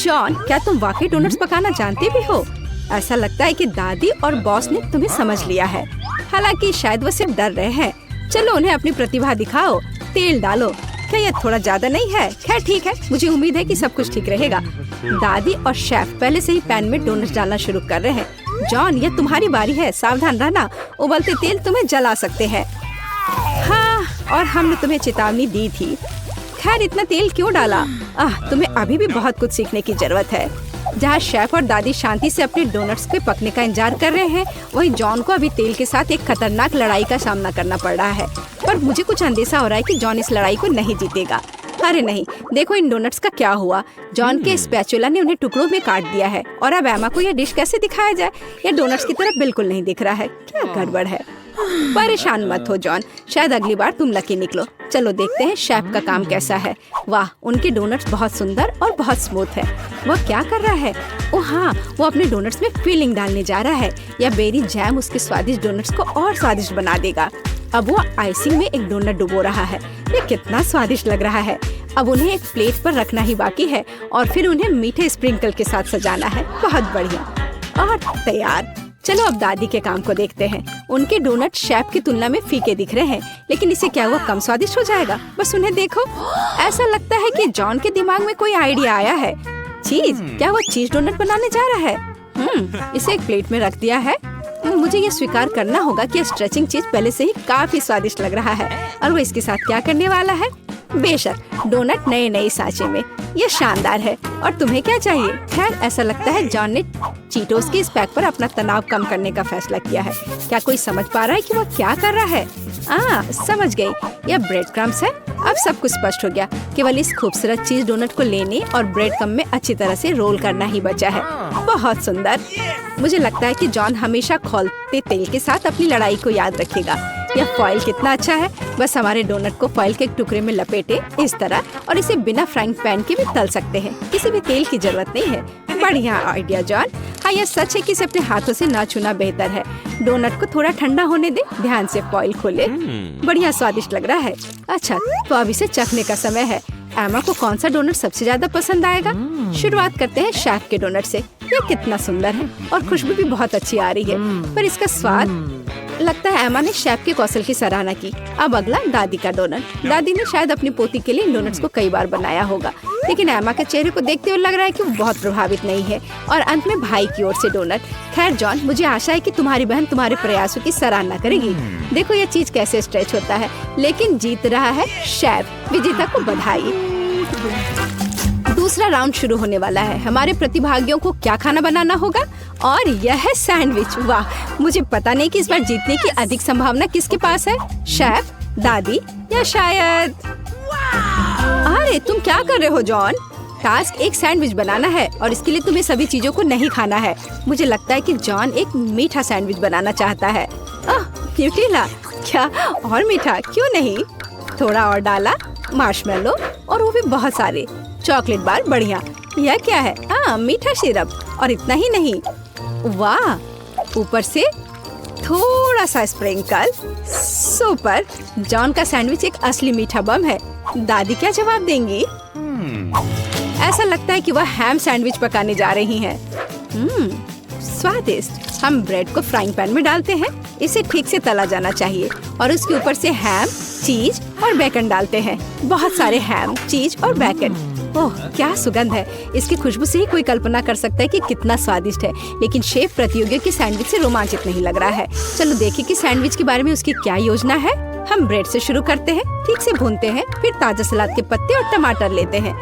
जॉन, क्या तुम वाकई डोनट्स पकाना जानते भी हो? ऐसा लगता है कि दादी और बॉस ने तुम्हें समझ लिया है। हालांकि शायद वो सिर्फ डर रहे हैं। चलो उन्हें अपनी प्रतिभा दिखाओ। तेल डालो। क्या यह थोड़ा ज्यादा नहीं है? खैर ठीक है, मुझे उम्मीद है कि सब कुछ ठीक रहेगा। दादी और शेफ पहले से ही पैन में डोनट्स डालना शुरू कर रहे हैं। जॉन, यह तुम्हारी बारी है। सावधान रहना, उबलते तेल तुम्हें जला सकते हैं। हाँ, और हमने तुम्हें चेतावनी दी थी। खैर इतना तेल क्यों डाला? तुम्हें अभी भी बहुत कुछ सीखने की जरूरत है। जहाँ शेफ और दादी शांति से अपने डोनट्स के पकने का इंतजार कर रहे हैं, वहीं जॉन को अभी तेल के साथ एक खतरनाक लड़ाई का सामना करना पड़ रहा है। पर मुझे कुछ अंदेशा हो रहा है कि जॉन इस लड़ाई को नहीं जीतेगा। अरे नहीं, देखो इन डोनट्स का क्या हुआ। जॉन के स्पैचुला ने उन्हें टुकड़ों में काट दिया है और अब एमा को यह डिश कैसे दिखाया जाए। यह डोनट्स की तरह बिल्कुल नहीं दिख रहा है। क्या गड़बड़ है। परेशान मत हो जॉन, शायद अगली बार तुम लकी निकलो। चलो देखते हैं शेफ का काम कैसा है। वाह, उनके डोनट्स बहुत सुंदर और बहुत स्मूथ है। वह क्या कर रहा है? ओह हाँ, वो अपने डोनट्स में फिलिंग डालने जा रहा है। यह बेरी जैम उसके स्वादिष्ट डोनट्स को और स्वादिष्ट बना देगा। अब वो आइसिंग में एक डोनट डुबो रहा है। ये कितना स्वादिष्ट लग रहा है। अब उन्हें एक प्लेट पर रखना ही बाकी है और फिर उन्हें मीठे स्प्रिंकल के साथ सजाना है। बहुत बढ़िया और तैयार। चलो अब दादी के काम को देखते हैं। उनके डोनट शेफ की तुलना में फीके दिख रहे हैं, लेकिन इसे क्या हुआ कम स्वादिष्ट हो जाएगा? बस उन्हें देखो। ऐसा लगता है कि जॉन के दिमाग में कोई आइडिया आया है। चीज, क्या वो चीज डोनट बनाने जा रहा है? इसे एक प्लेट में रख दिया है। मुझे ये स्वीकार करना होगा कि स्ट्रेचिंग चीज पहले से ही काफी स्वादिष्ट लग रहा है। और वो इसके साथ क्या करने वाला है? बेशक डोनट नए सांचे में। ये शानदार है। और तुम्हें क्या चाहिए? खैर, ऐसा लगता है जॉन ने चीटोस के इस पैक पर अपना तनाव कम करने का फैसला किया है। क्या कोई समझ पा रहा है कि वो क्या कर रहा है? समझ गई, यह ब्रेड क्रम्स है। अब सब कुछ स्पष्ट हो गया। केवल इस खूबसूरत चीज डोनट को लेने और ब्रेड क्रम्ब में अच्छी तरह से रोल करना ही बचा है। बहुत सुंदर। मुझे लगता है कि जॉन हमेशा खौलते तेल के साथ अपनी लड़ाई को याद रखेगा। यह फॉइल कितना अच्छा है। बस हमारे डोनट को फॉइल के एक टुकड़े में लपेटे इस तरह, और इसे बिना फ्राइंग पैन के भी तल सकते हैं। किसी भी तेल की जरूरत नहीं है। बढ़िया आइडिया जॉन। हाँ, यह सच है कि इसे अपने हाथों से ना छूना बेहतर है। डोनट को थोड़ा ठंडा होने दे। ध्यान से फॉइल खोले। बढ़िया स्वादिष्ट लग रहा है। अच्छा, तो अब इसे चखने का समय है। एमा को कौन सा डोनट सबसे ज्यादा पसंद आएगा? शुरुआत करते हैं शेफ के डोनट से। ये कितना सुंदर है और खुशबू भी बहुत अच्छी आ रही है। पर इसका स्वाद, लगता है एमा ने शेफ के कौशल की सराहना की। अब अगला दादी का डोनट। दादी ने शायद अपनी पोती के लिए इन डोनट्स को कई बार बनाया होगा, लेकिन एमा के चेहरे को देखते हुए लग रहा है कि वो बहुत प्रभावित नहीं है। और अंत में भाई की ओर से डोनट। खैर जॉन, मुझे आशा है कि तुम्हारी बहन तुम्हारे प्रयासों की सराहना करेगी। देखो ये चीज कैसे स्ट्रेच होता है, लेकिन जीत रहा है शेफ। विजेता को बधाई। दूसरा राउंड शुरू होने वाला है। हमारे प्रतिभागियों को क्या खाना बनाना होगा? और यह है सैंडविच। वाह, मुझे पता नहीं कि इस बार जीतने की अधिक संभावना किसके पास है, शेफ, दादी या शायद। अरे तुम क्या कर रहे हो जॉन? टास्क एक सैंडविच बनाना है और इसके लिए तुम्हें सभी चीजों को नहीं खाना है। मुझे लगता है कि जॉन एक मीठा सैंडविच बनाना चाहता है। न्यूटेला, क्या और मीठा क्यों नहीं? थोड़ा और डाला, मार्शमेलो, और वो भी बहुत सारे चॉकलेट बार। बढ़िया। यह क्या है? मीठा सिरप। और इतना ही नहीं, वाह, ऊपर से थोड़ा सा स्प्रिंकल। सुपर। जॉन का सैंडविच एक असली मीठा बम है। दादी क्या जवाब देंगी? ऐसा लगता है कि वह हैम सैंडविच पकाने जा रही हैं। स्वादिष्ट। हम ब्रेड को फ्राइंग पैन में डालते हैं। इसे ठीक से तला जाना चाहिए और उसके ऊपर से हैम, चीज और बेकन डालते हैं। बहुत सारे हैम, चीज और बेकन। ओह, क्या सुगंध है। इसकी खुशबू से ही कोई कल्पना कर सकता है कि कितना स्वादिष्ट है। लेकिन शेफ प्रतियोगियों के सैंडविच से रोमांचित नहीं लग रहा है। चलो देखिए कि सैंडविच के बारे में उसकी क्या योजना है। हम ब्रेड से शुरू करते हैं, ठीक से भूनते हैं, फिर ताजा सलाद के पत्ते और टमाटर लेते हैं।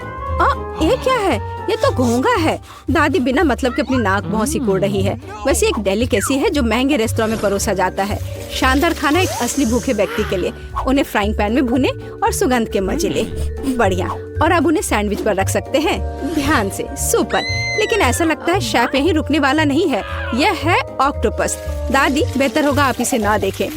ये क्या है? ये तो घोंघा है। दादी बिना मतलब के अपनी नाक भौं सिकोड़ रही है। वैसे एक डेलिकेसी है जो महंगे रेस्तरां में परोसा जाता है। शानदार खाना एक असली भूखे व्यक्ति के लिए। उन्हें फ्राइंग पैन में भुने और सुगंध के मजे ले। बढ़िया। और अब उन्हें सैंडविच पर रख सकते हैं, ध्यान से। सुपर। लेकिन ऐसा लगता है शेफ यहीं रुकने वाला नहीं है। यह है ऑक्टोपस। दादी, बेहतर होगा आप इसे ना देखें।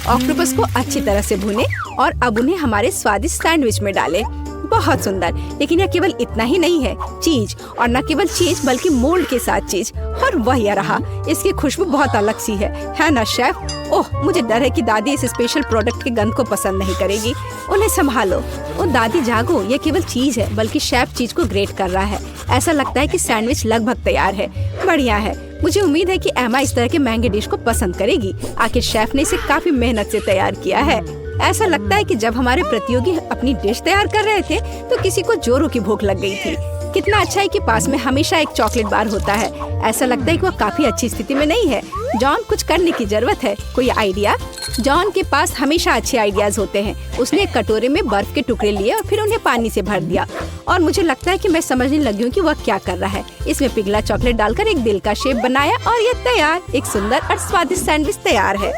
ऑक्टोपस को अच्छी तरह से भुने और अब उन्हें हमारे स्वादिष्ट सैंडविच में डालें। बहुत सुंदर। लेकिन यह केवल इतना ही नहीं है। चीज, और न केवल चीज बल्कि मोल्ड के साथ चीज। और वह यह रहा। इसकी खुशबू बहुत अलग सी है ना शेफ? ओह, मुझे डर है कि दादी इस स्पेशल प्रोडक्ट के गंध को पसंद नहीं करेगी। उन्हें संभालो। ओ दादी जागो, ये केवल चीज है, बल्कि शेफ चीज को ग्रेट कर रहा है। ऐसा लगता है कि सैंडविच लगभग तैयार है। बढ़िया है। मुझे उम्मीद है कि एमा इस तरह के महंगे डिश को पसंद करेगी। आखिर शेफ ने इसे काफी मेहनत से तैयार किया है। ऐसा लगता है कि जब हमारे प्रतियोगी अपनी डिश तैयार कर रहे थे तो किसी को जोरों की भूख लग गई थी। कितना अच्छा है कि पास में हमेशा एक चॉकलेट बार होता है। ऐसा लगता है कि वह काफी अच्छी स्थिति में नहीं है, जॉन, कुछ करने की जरूरत है। कोई आइडिया? जॉन के पास हमेशा अच्छे आइडियाज होते हैं। उसने एक कटोरे में बर्फ के टुकड़े लिए और फिर उन्हें पानी से भर दिया। और मुझे लगता है कि मैं समझने लगी हूँ कि वह क्या कर रहा है। इसमें पिघला चॉकलेट डालकर एक दिल का शेप बनाया और ये तैयार। एक सुंदर और स्वादिष्ट सैंडविच तैयार है।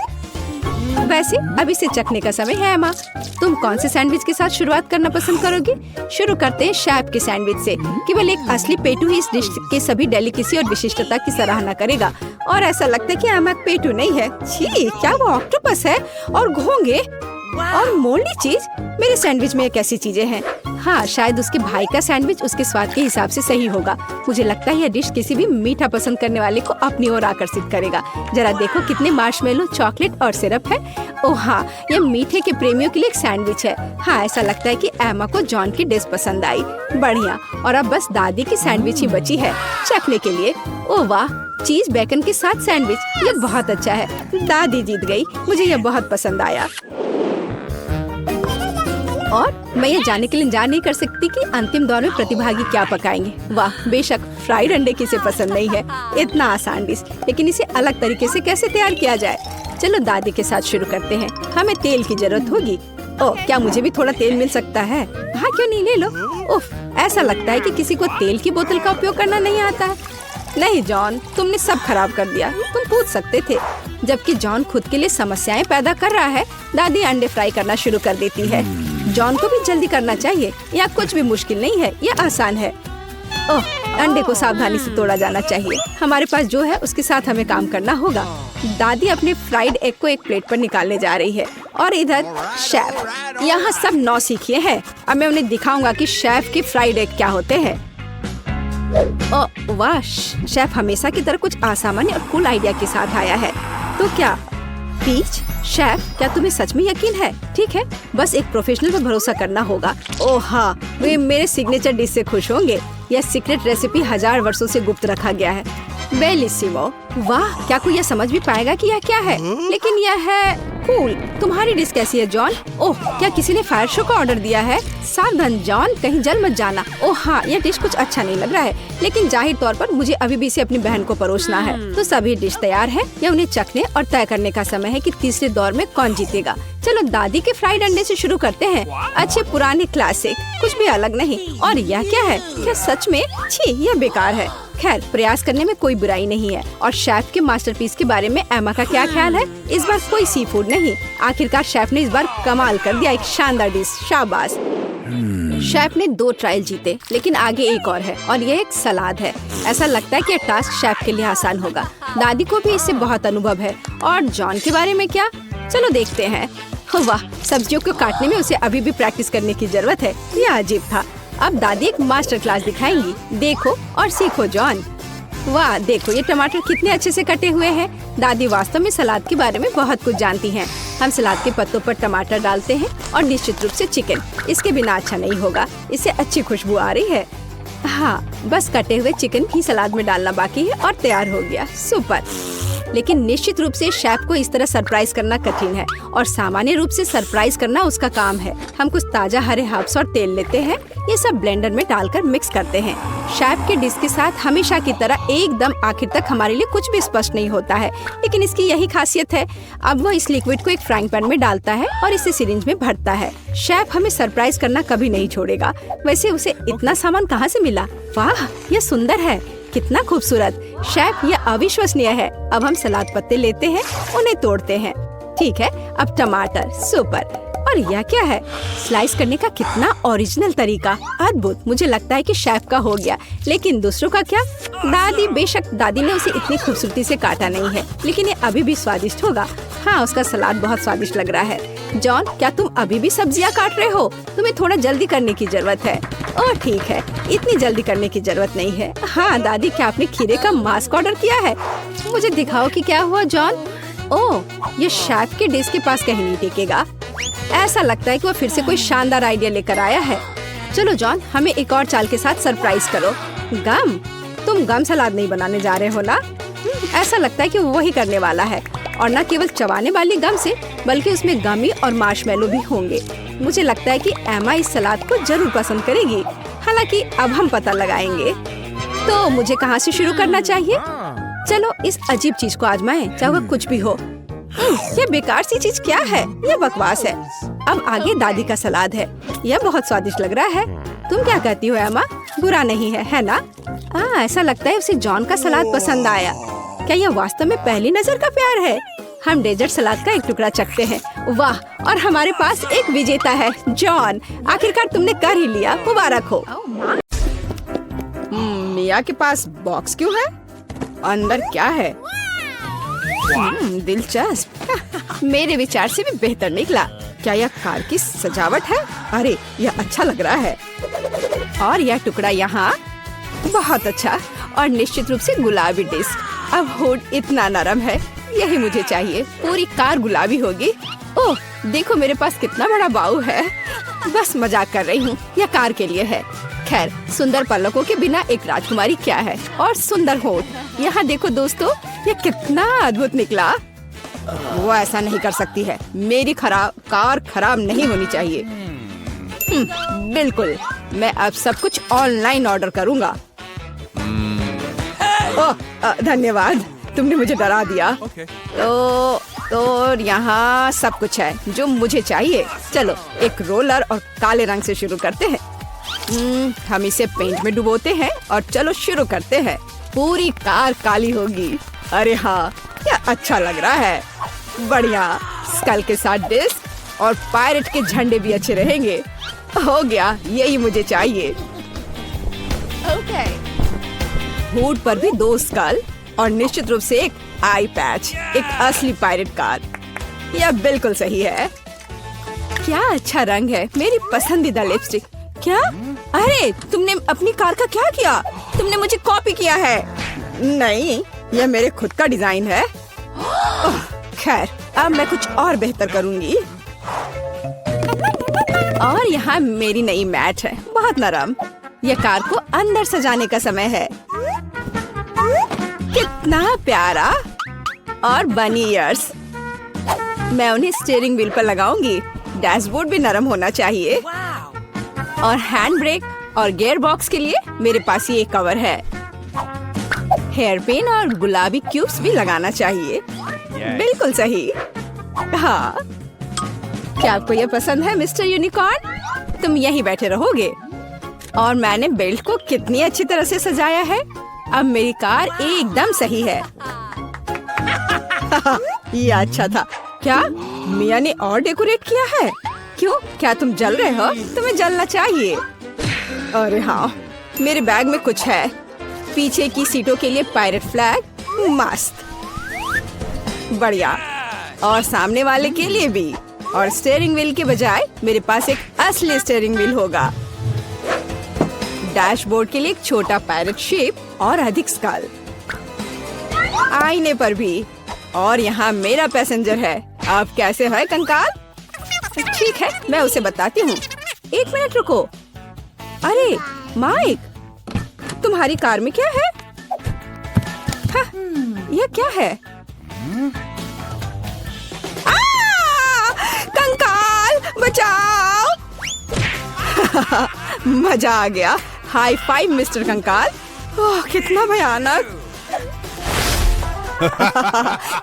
वैसे अब इसे चखने का समय है। एमा, तुम कौन से सैंडविच के साथ शुरुआत करना पसंद करोगी? शुरू करते हैं शेफ के सैंडविच से। केवल एक असली पेटू ही इस डिश के सभी डेलिकेसी और विशिष्टता की सराहना करेगा। और ऐसा लगता है कि एमा पेटू नहीं है। छी, क्या वो ऑक्टोपस है? और घोंगे और मोल्डी चीज। मेरे सैंडविच में एक ऐसी चीजें हैं। हाँ, शायद उसके भाई का सैंडविच उसके स्वाद के हिसाब से सही होगा। मुझे लगता है यह डिश किसी भी मीठा पसंद करने वाले को अपनी ओर आकर्षित करेगा। जरा देखो कितने मार्शमेलो, चॉकलेट और सिरप है। ओह हाँ, यह मीठे के प्रेमियों के लिए एक सैंडविच है। हाँ, ऐसा लगता है कि एमा को जॉन की डिश पसंद आई। बढ़िया। और अब बस दादी की सैंडविच ही बची है चखने के लिए। ओह वाह, चीज बेकन के साथ सैंडविच, ये बहुत अच्छा है। दादी जीत गई। मुझे यह बहुत पसंद आया। और मैं ये जानने के लिए इंतजार नहीं कर सकती कि अंतिम दौर में प्रतिभागी क्या पकाएंगे। वाह, बेशक फ्राइड अंडे किसे पसंद नहीं है। इतना आसान डिश, लेकिन इसे अलग तरीके से कैसे तैयार किया जाए? चलो दादी के साथ शुरू करते हैं। हमें तेल की जरूरत होगी। ओह, क्या मुझे भी थोड़ा तेल मिल सकता है? हाँ, क्यों नहीं, ले लो। उफ, ऐसा लगता है कि किसी को तेल की बोतल का उपयोग करना नहीं आता है। नहीं जॉन, तुमने सब खराब कर दिया। तुम पूछ सकते थे। जबकि जॉन खुद के लिए समस्याएं पैदा कर रहा है, दादी अंडे फ्राई करना शुरू कर देती है। जॉन को भी जल्दी करना चाहिए। यह कुछ भी मुश्किल नहीं है, यह आसान है। ओह, अंडे को सावधानी से तोड़ा जाना चाहिए। हमारे पास जो है उसके साथ हमें काम करना होगा। दादी अपने फ्राइड एग को एक प्लेट पर निकालने जा रही है। और इधर शेफ यहाँ सब नौसिखिए हैं। अब मैं उन्हें दिखाऊंगा कि शेफ के फ्राइड एग क्या होते हैं। ओह वाह, शेफ हमेशा की तरह कुछ असामान्य और कूल आइडिया के साथ आया है। तो क्या पीच? शेफ, क्या तुम्हें सच में यकीन है? ठीक है, बस एक प्रोफेशनल पर भरोसा करना होगा। ओह हाँ, वे मेरे सिग्नेचर डिश से खुश होंगे। यह सीक्रेट रेसिपी 1000 वर्षों से गुप्त रखा गया है। बेलिसिमो। वाह, क्या कोई यह समझ भी पाएगा कि यह क्या है? लेकिन यह है कूल। तुम्हारी डिश कैसी है जॉन? ओह, क्या किसी ने फायर शो का ऑर्डर दिया है? सावधान जॉन, कहीं जल मत जाना। ओह हाँ, यह डिश कुछ अच्छा नहीं लग रहा है, लेकिन जाहिर तौर पर मुझे अभी भी इसे अपनी बहन को परोसना है। तो सभी डिश तैयार है। यह उन्हें चखने और तय करने का समय है कि तीसरे दौर में कौन जीतेगा। चलो दादी के फ्राइड अंडे से शुरू करते हैं। अच्छे पुराने क्लासिक, कुछ भी अलग नहीं। और यह क्या है? क्या सच में? छी, यह बेकार है। खैर, प्रयास करने में कोई बुराई नहीं है। और शेफ के मास्टरपीस के बारे में एमा का क्या ख्याल है? इस बार कोई सी फूड नहीं। आखिरकार शेफ ने इस बार कमाल कर दिया। एक शानदार डिश, शाबाश। शेफ ने 2 ट्रायल जीते, लेकिन आगे एक और है और यह एक सलाद है। ऐसा लगता है कि यह टास्क शेफ के लिए आसान होगा। दादी को भी इससे बहुत अनुभव है। और जॉन के बारे में क्या? चलो देखते हैं। वाह, सब्जियों को काटने में उसे अभी भी प्रैक्टिस करने की जरूरत है। यह अजीब था। अब दादी एक मास्टर क्लास दिखाएंगी। देखो और सीखो जॉन। वाह, देखो ये टमाटर कितने अच्छे से कटे हुए हैं। दादी वास्तव में सलाद के बारे में बहुत कुछ जानती हैं। हम सलाद के पत्तों पर टमाटर डालते हैं और निश्चित रूप से चिकन। इसके बिना अच्छा नहीं होगा। इससे अच्छी खुशबू आ रही है। हाँ, बस कटे हुए चिकन ही सलाद में डालना बाकी है और तैयार हो गया। सुपर। लेकिन निश्चित रूप से शेफ को इस तरह सरप्राइज करना कठिन है और सामान्य रूप से सरप्राइज करना उसका काम है। हम कुछ ताजा हरे हर्ब्स और तेल लेते हैं। ये सब ब्लेंडर में डालकर मिक्स करते हैं। शेफ के डिश के साथ हमेशा की तरह एकदम आखिर तक हमारे लिए कुछ भी स्पष्ट नहीं होता है, लेकिन इसकी यही खासियत है। अब वो इस लिक्विड को एक फ्राइंग पैन में डालता है और इसे सिरिंज में भरता है। शेफ हमें सरप्राइज करना कभी नहीं छोड़ेगा। वैसे उसे इतना सामान कहाँ से मिला? वाह, यह सुंदर है। कितना खूबसूरत। शेफ, यह अविश्वसनीय है। अब हम सलाद पत्ते लेते हैं, उन्हें तोड़ते हैं। ठीक है, अब टमाटर। सुपर। और यह क्या है? स्लाइस करने का कितना ओरिजिनल तरीका। अद्भुत। मुझे लगता है कि शेफ का हो गया, लेकिन दूसरों का क्या? दादी, बेशक दादी ने उसे इतनी खूबसूरती से काटा नहीं है, लेकिन ये अभी भी स्वादिष्ट होगा। हाँ, उसका सलाद बहुत स्वादिष्ट लग रहा है। जॉन, क्या तुम अभी भी सब्जियां काट रहे हो? तुम्हें थोड़ा जल्दी करने की जरूरत है। ओह ठीक है, इतनी जल्दी करने की जरूरत नहीं है। हाँ दादी, क्या आपने खीरे का मास्क ऑर्डर किया है? मुझे दिखाओ कि क्या हुआ जॉन। ओह, ये शेफ के डिश के पास कहीं नहीं टिकेगा। ऐसा लगता है कि वो फिर से कोई शानदार आइडिया लेकर आया है। चलो जॉन, हमें एक और चाल के साथ सरप्राइज करो। गम? तुम गम सलाद नहीं बनाने जा रहे हो ना? ऐसा लगता है कि वो वही करने वाला है। और न केवल चबाने वाली गम से, बल्कि उसमें गमी और मार्शमेलो भी होंगे। मुझे लगता है कि एमा इस सलाद को जरूर पसंद करेगी। हालांकि अब हम पता लगाएंगे। तो मुझे कहाँ से शुरू करना चाहिए? चलो इस अजीब चीज को आजमाएं, चाहे वो कुछ भी हो। ये बेकार सी चीज क्या है? ये बकवास है। अब आगे दादी का सलाद है। यह बहुत स्वादिष्ट लग रहा है। तुम क्या कहती हो एमा? बुरा नहीं है ना? ऐसा लगता है उसे जॉन का सलाद पसंद आया। क्या यह वास्तव में पहली नजर का प्यार है? हम डेजर्ट सलाद का एक टुकड़ा चखते हैं। वाह, और हमारे पास एक विजेता है, जॉन। आखिरकार तुमने कर ही लिया, मुबारक हो। मिया के पास बॉक्स क्यों है? अंदर क्या है? दिलचस्प। मेरे विचार से भी बेहतर निकला। क्या यह कार की सजावट है? अरे यह अच्छा लग रहा है। और यह टुकड़ा यहाँ, बहुत अच्छा। और निश्चित रूप से गुलाबी डिस्क। अब हुड इतना नरम है, यही मुझे चाहिए। पूरी कार गुलाबी होगी। ओह देखो, मेरे पास कितना बड़ा बाऊ है। बस मजाक कर रही हूँ, यह कार के लिए है। खैर, सुंदर पलकों के बिना एक राजकुमारी क्या है? और सुंदर होठ। यहाँ देखो दोस्तों, यह कितना अद्भुत निकला। वो ऐसा नहीं कर सकती है। मेरी कार खराब नहीं होनी चाहिए। बिल्कुल, मैं अब सब कुछ ऑनलाइन ऑर्डर करूँगा। ओह धन्यवाद, तुमने मुझे डरा दिया। Okay. तो यहाँ सब कुछ है जो मुझे चाहिए। चलो एक रोलर और काले रंग से शुरू करते हैं। हम इसे पेंट में डुबोते हैं और चलो शुरू करते हैं। पूरी कार काली होगी। अरे हाँ, क्या अच्छा लग रहा है। बढ़िया। स्कल के साथ डिस्क और पायरेट के झंडे भी अच्छे रहेंगे। हो गया, यही मुझे चाहिए। हुड पर भी 2 स्कल और निश्चित रूप से एक आई पैच। एक असली पायरेट कार। यह बिल्कुल सही है। क्या अच्छा रंग है। मेरी पसंदीदा लिपस्टिक। क्या? अरे तुमने अपनी कार का क्या किया? तुमने मुझे कॉपी किया है। नहीं, यह मेरे खुद का डिजाइन है। खैर, अब मैं कुछ और बेहतर करूंगी। और यहाँ मेरी नई मैट है, बहुत नरम। यह कार को अंदर सजाने का समय है। कितना प्यारा। और बनी ईयर्स। मैं उन्हें स्टीयरिंग व्हील पर लगाऊंगी। डैशबोर्ड भी नरम होना चाहिए। और हैंड ब्रेक और गियर बॉक्स के लिए मेरे पास ये कवर है। हेयर पिन और गुलाबी क्यूब्स भी लगाना चाहिए। बिल्कुल सही। हाँ, क्या आपको ये पसंद है मिस्टर यूनिकॉर्न? तुम यहीं बैठे रहोगे। और मैंने बेल्ट को कितनी अच्छी तरह से सजाया है। अब मेरी कार एकदम सही है। ये अच्छा था। क्या मिया ने और डेकोरेट किया है? क्यों, क्या तुम जल रहे हो? तुम्हें जलना चाहिए। अरे हाँ, मेरे बैग में कुछ है। पीछे की सीटों के लिए पायरेट फ्लैग। मस्त, बढ़िया। और सामने वाले के लिए भी। और स्टीयरिंग व्हील के बजाय मेरे पास एक असली स्टीयरिंग व्हील होगा। डैशबोर्ड के लिए एक छोटा पायरेट शेप और अधिक स्कल। आईने पर भी। और यहाँ मेरा पैसेंजर है। आप कैसे हैं कंकाल? ठीक है, मैं उसे बताती हूँ। 1 मिनट रुको। अरे माइक, तुम्हारी कार में क्या है? हाँ, यह क्या है? कंकाल बचाओ। मजा आ गया। हाई फाइव मिस्टर कंकाल। ओह कितना भयानक।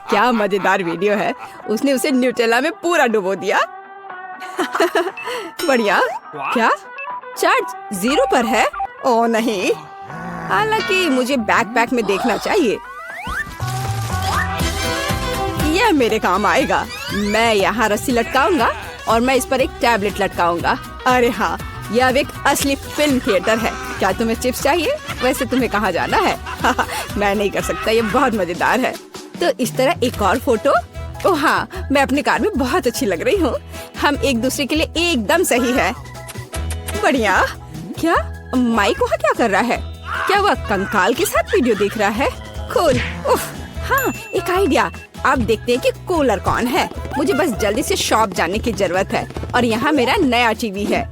क्या मजेदार वीडियो है। उसने उसे न्यूटेला में पूरा डुबो दिया। बढ़िया। क्या चार्ज 0 पर है? ओह नहीं, हालांकि मुझे बैकपैक में देखना चाहिए। यह मेरे काम आएगा। मैं यहाँ रस्सी लटकाऊंगा और मैं इस पर एक टैबलेट लटकाऊंगा। अरे हाँ, यह अब एक असली फिल्म थिएटर है। क्या तुम्हें चिप्स चाहिए? वैसे तुम्हें कहाँ जाना है? मैं नहीं कर सकता, ये बहुत मजेदार है। तो इस तरह एक और फोटो। ओह हाँ, मैं अपनी कार में बहुत अच्छी लग रही हूँ। हम एक दूसरे के लिए एकदम सही है। बढ़िया। क्या माइक वहाँ क्या कर रहा है? क्या वह कंकाल के साथ वीडियो देख रहा है? कूल। उफ, हाँ, एक आइडिया। अब देखते हैं कि कूलर कौन है। मुझे बस जल्दी से शॉप जाने की जरूरत है। और यहाँ मेरा नया टीवी है।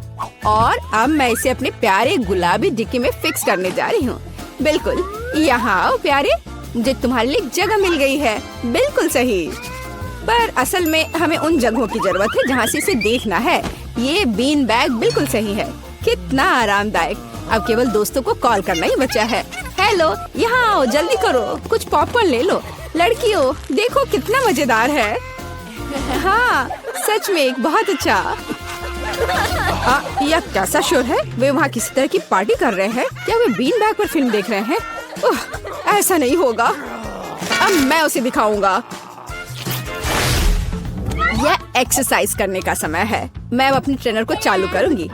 और अब मैं इसे अपने प्यारे गुलाबी डिक्की में फिक्स करने जा रही हूँ। बिल्कुल, यहाँ आओ प्यारे, मुझे तुम्हारे लिए जगह मिल गई है। बिल्कुल सही। पर असल में हमें उन जगहों की जरूरत है जहाँ से इसे देखना है। ये बीन बैग बिल्कुल सही है। कितना आरामदायक। अब केवल दोस्तों को कॉल करना ही बचा है। हेलो, यहाँ आओ, जल्दी करो, कुछ पॉपकॉर्न ले लो। लड़कियों, देखो कितना मजेदार है। हाँ, सच में एक बहुत अच्छा। यह कैसा शोर है? वे वहाँ किसी तरह की पार्टी कर रहे हैं? क्या वे बीन बैग पर फिल्म देख रहे हैं? ऐसा नहीं होगा। अब मैं उसे दिखाऊंगा। यह एक्सरसाइज करने का समय है। मैं अब अपनी ट्रेनर को चालू करूंगी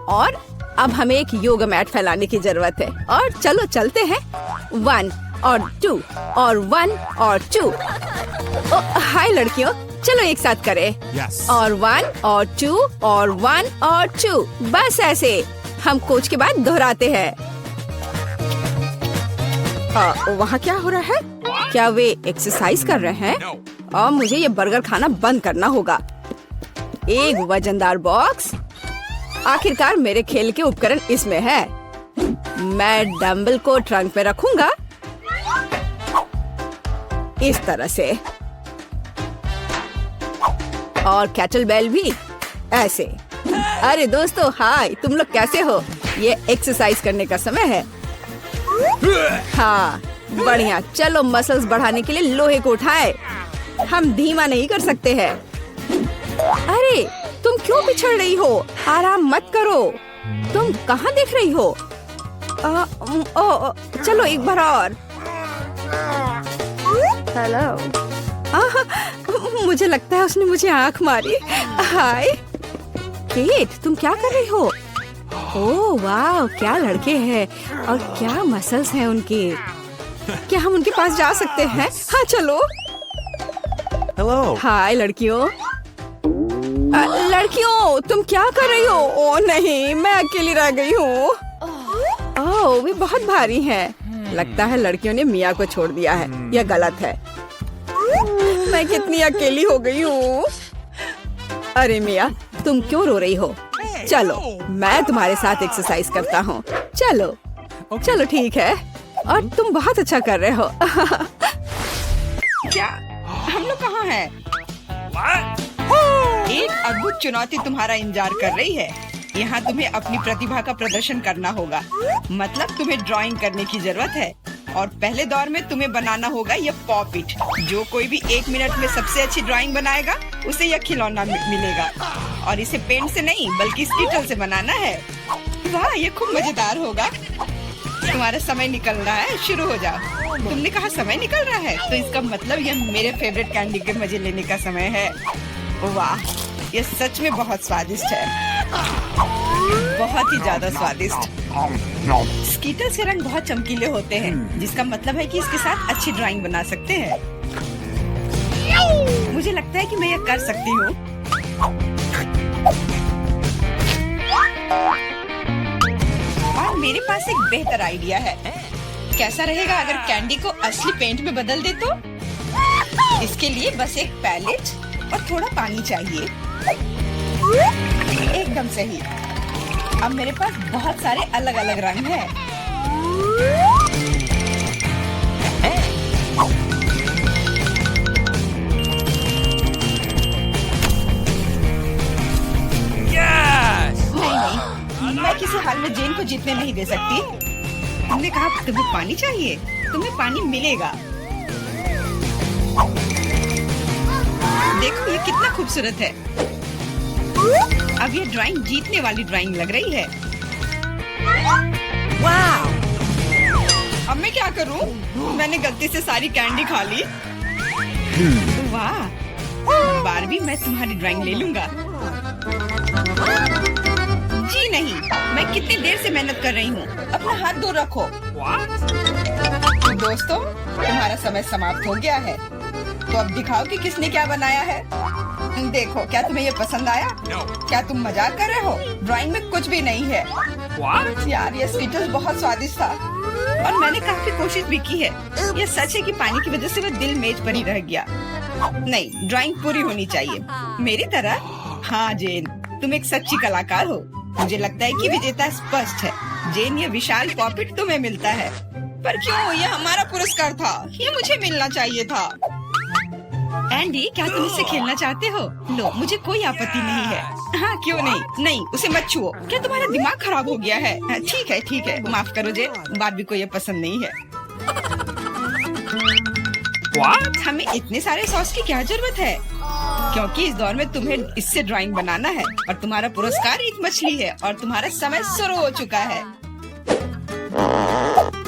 और अब हमें एक योगा मैट फैलाने की जरूरत है। और चलो चलते हैं। 1 और 2 और 1 और 2। हाय लड़कियों, चलो एक साथ करें। Yes. और 1 और 2 और 1 और 2। बस ऐसे हम कोच के बाद दोहराते हैं। वहाँ क्या हो रहा है? क्या वे एक्सरसाइज कर रहे हैं? No. और मुझे ये बर्गर खाना बंद करना होगा। एक वजनदार बॉक्स। आखिरकार मेरे खेल के उपकरण इसमें है। मैं डंबल को ट्रंक में रखूंगा इस तरह से, और कैटल बेल भी ऐसे। अरे दोस्तों, हाय, तुम लोग कैसे हो? ये एक्सरसाइज करने का समय है। हाँ, बढ़िया। चलो मसल्स बढ़ाने के लिए लोहे को उठाए। हम धीमा नहीं कर सकते हैं। अरे तुम क्यों पिछड़ रही हो? आराम मत करो। तुम कहाँ देख रही हो? चलो एक बार और। हेलो। मुझे लगता है उसने मुझे आंख मारी। हाय केट, तुम क्या कर रही हो? ओह वाह, क्या लड़के हैं और क्या मसल्स हैं उनके। क्या हम उनके पास जा सकते हैं? हाँ चलो। Hello. हाय लड़कियों। लड़कियों, तुम क्या कर रही हो? ओ नहीं, मैं अकेली रह गई हूँ। ओह, वे बहुत भारी हैं। लगता है लड़कियों ने मिया को छोड़ दिया है। यह गलत है। मैं कितनी अकेली हो गई हूँ। अरे मिया, तुम क्यों रो रही हो? चलो, मैं तुम्हारे साथ एक्सरसाइज करता हूँ। चलो चलो ठीक है। और तुम बहुत अच्छा कर रहे हो। क्या हम लोग कहाँ हैं? एक अद्भुत चुनौती तुम्हारा इंतजार कर रही है। यहाँ तुम्हें अपनी प्रतिभा का प्रदर्शन करना होगा। मतलब तुम्हें ड्राइंग करने की जरूरत है। और पहले दौर में तुम्हें बनाना होगा यह पॉपिट। जो कोई भी 1 मिनट में सबसे अच्छी ड्राइंग बनाएगा उसे यह खिलौना मिलेगा। और इसे पेंट से नहीं बल्कि स्कीटल से बनाना है। वाह, ये खूब मजेदार होगा। तुम्हारा समय निकल रहा है, शुरू हो जाओ। तुमने कहा समय निकल रहा है, तो इसका मतलब यह मेरे फेवरेट कैंडी के मजे लेने का समय है। वाह, ये सच में बहुत स्वादिष्ट है। बहुत ही ज्यादा स्वादिष्ट। स्कीटल्स के रंग बहुत चमकीले होते हैं, जिसका मतलब है कि इसके साथ अच्छी ड्राइंग बना सकते हैं। मुझे लगता है कि मैं यह कर सकती हूँ। और मेरे पास एक बेहतर आइडिया है। कैसा रहेगा अगर कैंडी को असली पेंट में बदल दे तो? इसके लिए बस एक पैलेट और थोड़ा पानी चाहिए। एकदम सही। अब मेरे पास बहुत सारे अलग अलग रंग हैं। Yes. नहीं, मैं किसी हाल में जेन को जीतने नहीं दे सकती। तुमने कहा तुम्हें पानी चाहिए, तुम्हें पानी मिलेगा। देखो ये कितना खूबसूरत है। अब ये ड्राइंग जीतने वाली ड्राइंग लग रही है। वाह, अब मैं क्या करूं? मैंने गलती से सारी कैंडी खा ली। वाह, इस बार भी मैं तुम्हारी ड्राइंग ले लूंगा। जी नहीं, मैं कितनी देर से मेहनत कर रही हूँ। अपना हाथ दूर रखो। दोस्तों, तुम्हारा समय समाप्त हो गया है। तो अब दिखाओ कि किसने क्या बनाया है। देखो, क्या तुम्हें ये पसंद आया? No. क्या तुम मजाक कर रहे हो? ड्राइंग में कुछ भी नहीं है। What? यार, ये स्कीटल्स बहुत स्वादिष्ट था और मैंने काफी कोशिश भी की है। ये सच है कि पानी की वजह से वह दिल मेज पर ही रह गया। नहीं, ड्राइंग पूरी होनी चाहिए मेरी तरह। हाँ जेन, तुम एक सच्ची कलाकार हो। मुझे लगता है कि विजेता स्पष्ट है। जेन, ये विशाल पॉपिट तुम्हें मिलता है। पर क्यों? ये हमारा पुरस्कार था, ये मुझे मिलना चाहिए था। एंडी, क्या तुम इससे खेलना चाहते हो? लो, मुझे कोई आपत्ति नहीं है। हाँ, क्यों नहीं? नहीं, उसे मत छुओ। क्या तुम्हारा दिमाग खराब हो गया है? ठीक है, माफ करो जे, बारबी को ये पसंद नहीं है। What? हमें इतने सारे सॉस की क्या जरूरत है? क्योंकि इस दौर में तुम्हें इससे ड्राइंग बनाना है और तुम्हारा पुरस्कार एक मछली है और तुम्हारा समय शुरू हो चुका है।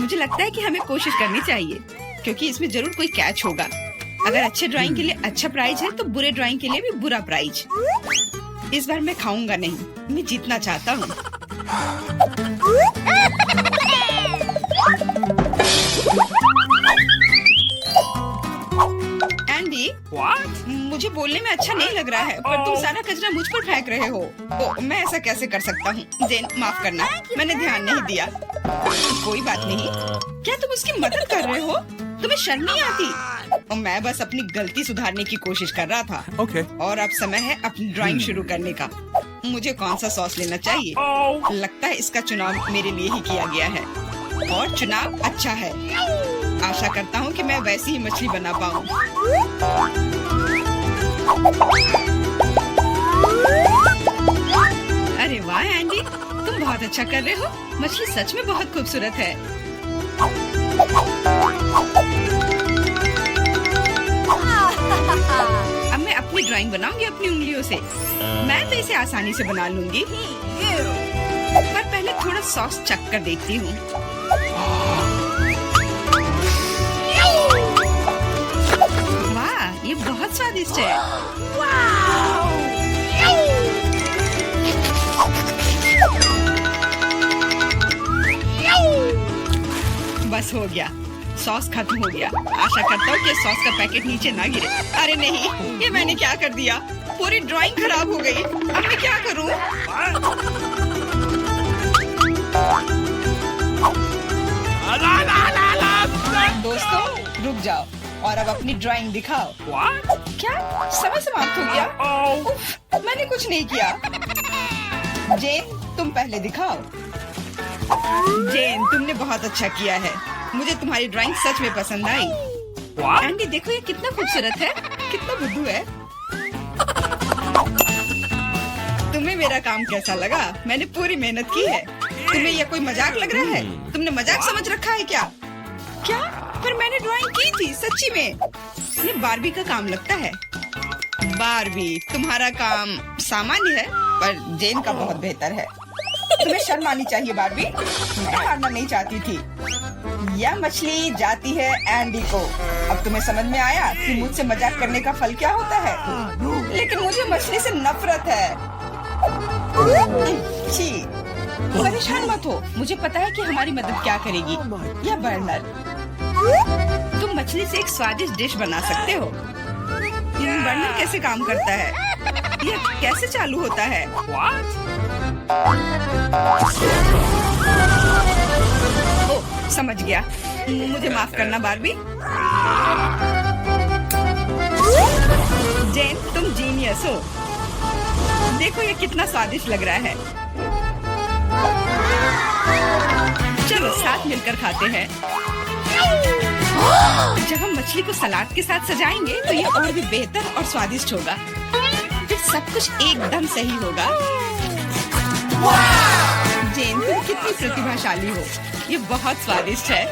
मुझे लगता है कि हमें कोशिश करनी चाहिए क्योंकि इसमें जरूर कोई कैच होगा। अगर अच्छे ड्राइंग के लिए अच्छा प्राइज है तो बुरे ड्राइंग के लिए भी बुरा प्राइज। इस बार मैं खाऊंगा नहीं, मैं जीतना चाहता हूँ। Andy, What? मुझे बोलने में अच्छा नहीं लग रहा है पर तुम सारा कचरा मुझ पर फेंक रहे हो। ओ, मैं ऐसा कैसे कर सकता हूँ? जेन, माफ करना, मैंने ध्यान नहीं दिया। कोई बात नहीं। क्या तुम उसकी मदद कर रहे हो? तुम्हें शर्म नहीं आती? मैं बस अपनी गलती सुधारने की कोशिश कर रहा था। Okay. और अब समय है अपनी ड्राइंग शुरू करने का। मुझे कौन सा सॉस लेना चाहिए? Oh. लगता है इसका चुनाव मेरे लिए ही किया गया है और चुनाव अच्छा है। आशा करता हूँ कि मैं वैसी ही मछली बना पाऊँ। अरे वाह एंडी, तुम बहुत अच्छा कर रहे हो। मछली सच में बहुत खूबसूरत है। अब मैं अपनी ड्राइंग बनाऊंगी अपनी उंगलियों से। मैं तो इसे आसानी से बना लूंगी, पर पहले थोड़ा सॉस चख कर देखती हूँ। वाह, ये बहुत स्वादिष्ट है। बस हो गया, सॉस खत्म हो गया। आशा करता हूँ कि सॉस का पैकेट नीचे ना गिरे। अरे नहीं, ये मैंने क्या कर दिया? पूरी ड्राइंग खराब हो गई। अब मैं क्या करूँ? दोस्तों, रुक जाओ और अब अपनी ड्राइंग दिखाओ। What? क्या समय समाप्त हो गया? Oh. उफ, मैंने कुछ नहीं किया। जेन, तुम पहले दिखाओ। जेन, तुमने बहुत अच्छा किया है। मुझे तुम्हारी ड्राइंग सच में पसंद आई। What? एंडी, देखो ये कितना खूबसूरत है, कितना बुद्धू है। तुम्हें मेरा काम कैसा लगा? मैंने पूरी मेहनत की है। तुम्हें यह कोई मजाक लग रहा है? तुमने मजाक समझ रखा है क्या? क्या? पर मैंने ड्राइंग की थी सच्ची में। ये बारबी का काम लगता है। बारबी, तुम्हारा काम सामान्य है पर जेन का बहुत बेहतर है। तुम्हें शर्म आनी चाहिए बारबी। मैं हारना नहीं चाहती थी। यह मछली जाती है एंडी को। अब तुम्हें समझ में आया कि मुझसे मजाक करने का फल क्या होता है? लेकिन मुझे मछली से नफरत है। छी, परेशान मत हो। मुझे पता है कि हमारी मदद क्या करेगी। यह बर्नर। तुम मछली से एक स्वादिष्ट डिश बना सकते हो। बर्नर कैसे काम करता है? यह कैसे चालू होता है? What? ओ, समझ गया। मुझे माफ करना बारबी। जेन, तुम जीनियस हो। देखो ये कितना स्वादिष्ट लग रहा है। चलो साथ मिलकर खाते हैं। जब हम मछली को सलाद के साथ सजाएंगे तो ये और भी बेहतर और स्वादिष्ट होगा। फिर सब कुछ एकदम सही होगा। जेन, तुम कितनी प्रतिभाशाली हो। ये बहुत स्वादिष्ट है।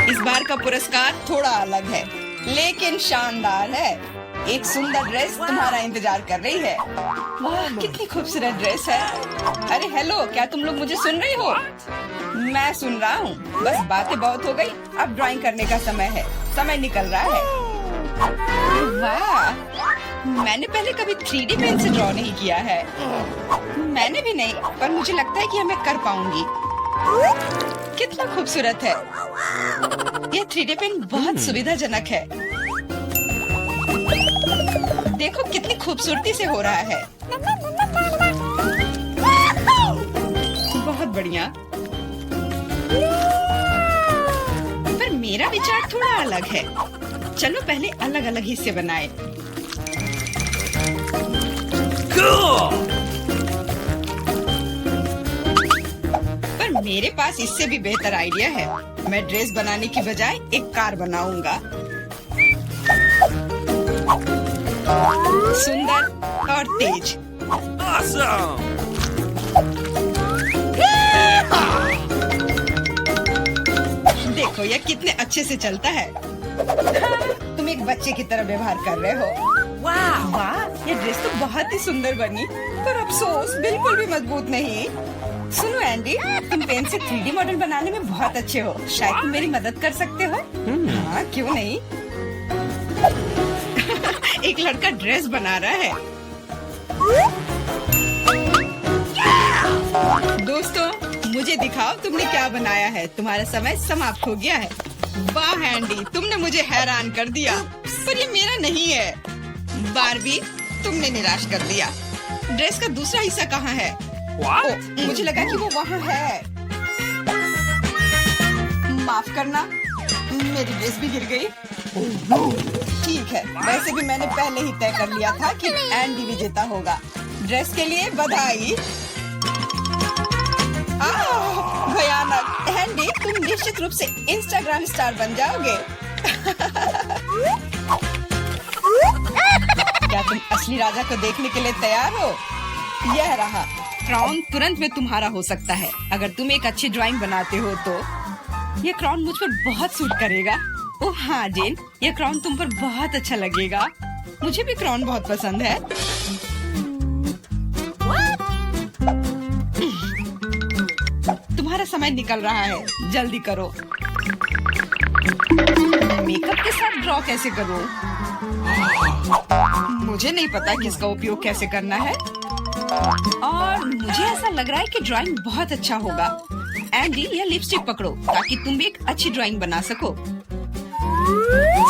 इस बार का पुरस्कार थोड़ा अलग है लेकिन शानदार है। एक सुंदर ड्रेस तुम्हारा इंतजार कर रही है। वाह, कितनी खूबसूरत ड्रेस है। अरे हेलो, क्या तुम लोग मुझे सुन रही हो? मैं सुन रहा हूँ। बस बातें बहुत हो गई, अब ड्राइंग करने का समय है। समय निकल रहा है। वाह, मैंने पहले कभी 3D पेन से ड्रॉ नहीं किया है। मैंने भी नहीं, पर मुझे लगता है कि मैं कर पाऊंगी। कितना खूबसूरत है। यह 3D पेन बहुत सुविधाजनक है। देखो कितनी खूबसूरती से हो रहा है। बहुत बढ़िया। पर मेरा विचार थोड़ा अलग है। चलो पहले अलग अलग हिस्से बनाएं। Cool. पर मेरे पास इससे भी बेहतर आइडिया है। मैं ड्रेस बनाने की बजाय एक कार बनाऊंगा। सुंदर और तेज। Awesome! देखो यह कितने अच्छे से चलता है। हाँ, तुम एक बच्चे की तरह व्यवहार कर रहे हो। वाह वाह, ये ड्रेस तो बहुत ही सुंदर बनी, पर अफसोस बिल्कुल भी मजबूत नहीं। सुनो एंडी, तुम पेन से 3D मॉडल बनाने में बहुत अच्छे हो। शायद तुम मेरी मदद कर सकते हो। हाँ, क्यों नहीं। एक लड़का ड्रेस बना रहा है। दोस्तों, मुझे दिखाओ तुमने क्या बनाया है। तुम्हारा समय समाप्त हो गया है। वाह एंडी, तुमने मुझे हैरान कर दिया, पर ये मेरा नहीं है। बारबी, तुमने निराश कर दिया। ड्रेस का दूसरा हिस्सा कहाँ है? What? ओ, मुझे लगा कि वो वहाँ है। माफ करना, मेरी ड्रेस भी गिर गई। ठीक है, वैसे भी मैंने पहले ही तय कर लिया था कि एंडी विजेता होगा। ड्रेस के लिए बधाई। भयानक। एंडी, तुम निश्चित रूप से इंस्टाग्राम स्टार बन जाओगे। क्या तुम असली राजा को देखने के लिए तैयार हो? यह रहा क्राउन। तुरंत में तुम्हारा हो सकता है अगर तुम एक अच्छी ड्राइंग बनाते हो तो। यह क्राउन मुझ पर बहुत सूट करेगा। ओह हाँ जेन, यह क्राउन तुम पर बहुत अच्छा लगेगा। मुझे भी क्राउन बहुत पसंद है। तुम्हारा समय निकल रहा है, जल्दी करो। मेकअप के साथ ड्रॉ कैसे करूं? मुझे नहीं पता कि इसका उपयोग कैसे करना है, और मुझे ऐसा लग रहा है कि ड्राइंग बहुत अच्छा होगा। एंडी, यह लिपस्टिक पकड़ो ताकि तुम भी एक अच्छी ड्राइंग बना सको।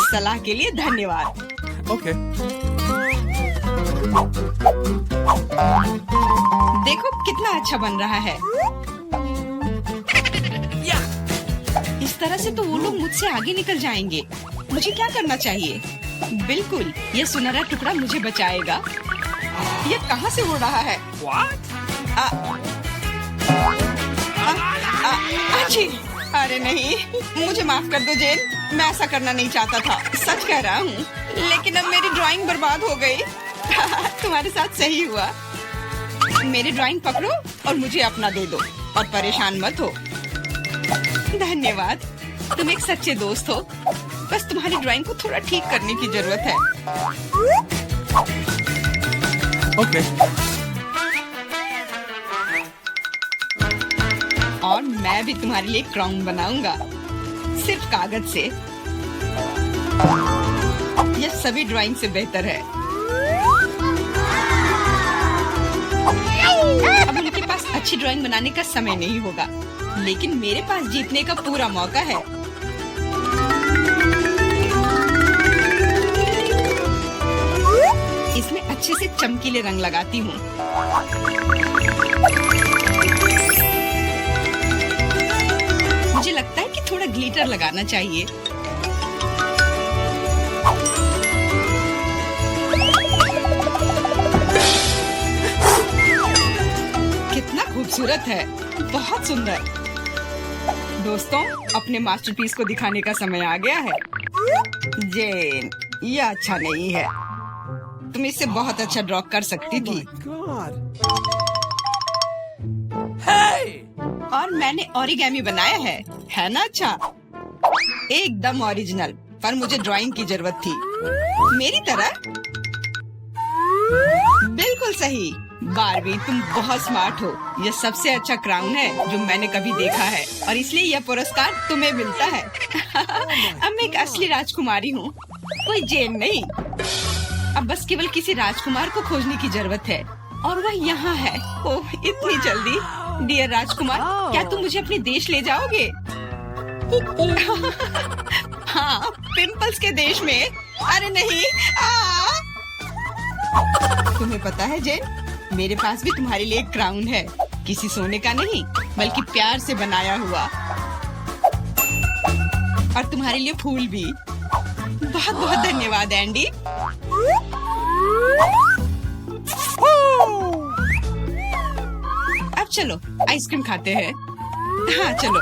सलाह के लिए धन्यवाद। Okay. देखो कितना अच्छा बन रहा है। इस तरह से तो वो लोग मुझसे आगे निकल जाएंगे। मुझे क्या करना चाहिए? बिल्कुल, ये सुनहरा टुकड़ा मुझे बचाएगा। ये कहाँ से उड़ रहा है? What? अच्छी। अरे नहीं, मुझे माफ कर दो जेन, मैं ऐसा करना नहीं चाहता था। सच कह रहा हूँ, लेकिन अब मेरी ड्राइंग बर्बाद हो गई। तुम्हारे साथ सही हुआ। मेरी ड्राइंग पकड़ो और मुझे अपना दे दो, और परेशान मत हो। धन्यवाद, तुम एक सच्चे दोस्त हो। बस तुम्हारी ड्राइंग को थोड़ा ठीक करने की जरूरत है। Okay. और मैं भी तुम्हारे लिए क्राउन बनाऊंगा, सिर्फ कागज से। यह सभी ड्राइंग से बेहतर है। अब उनके पास अच्छी ड्राइंग बनाने का समय नहीं होगा, लेकिन मेरे पास जीतने का पूरा मौका है। इसमें अच्छे से चमकीले रंग लगाती हूँ। मुझे लगता है कि थोड़ा ग्लिटर लगाना चाहिए। कितना खूबसूरत है, बहुत सुंदर। दोस्तों, अपने मास्टरपीस को दिखाने का समय आ गया है। जेन, यह अच्छा नहीं है। तुम इससे बहुत अच्छा ड्रॉ कर सकती थी। God. Hey! और मैंने ओरिगेमी बनाया है ना? अच्छा, एकदम ओरिजिनल। पर मुझे ड्राइंग की जरूरत थी, मेरी तरह। बिल्कुल सही। बारबी, तुम बहुत स्मार्ट हो। यह सबसे अच्छा क्राउन है जो मैंने कभी देखा है, और इसलिए यह पुरस्कार तुम्हें मिलता है। अब मैं एक असली राजकुमारी हूँ, कोई जेन नहीं। अब बस केवल किसी राजकुमार को खोजने की जरूरत है, और वह यहाँ है। ओह, इतनी जल्दी। डियर राजकुमार, क्या तुम मुझे अपने देश ले जाओगे? हाँ, पिंपल्स के देश में। अरे नहीं। तुम्हें पता है जेन, मेरे पास भी तुम्हारे लिए एक क्राउन है। किसी सोने का नहीं, बल्कि प्यार से बनाया हुआ। और तुम्हारे लिए फूल भी। बहुत बहुत धन्यवाद एंडी। अब चलो आइसक्रीम खाते हैं। हाँ चलो।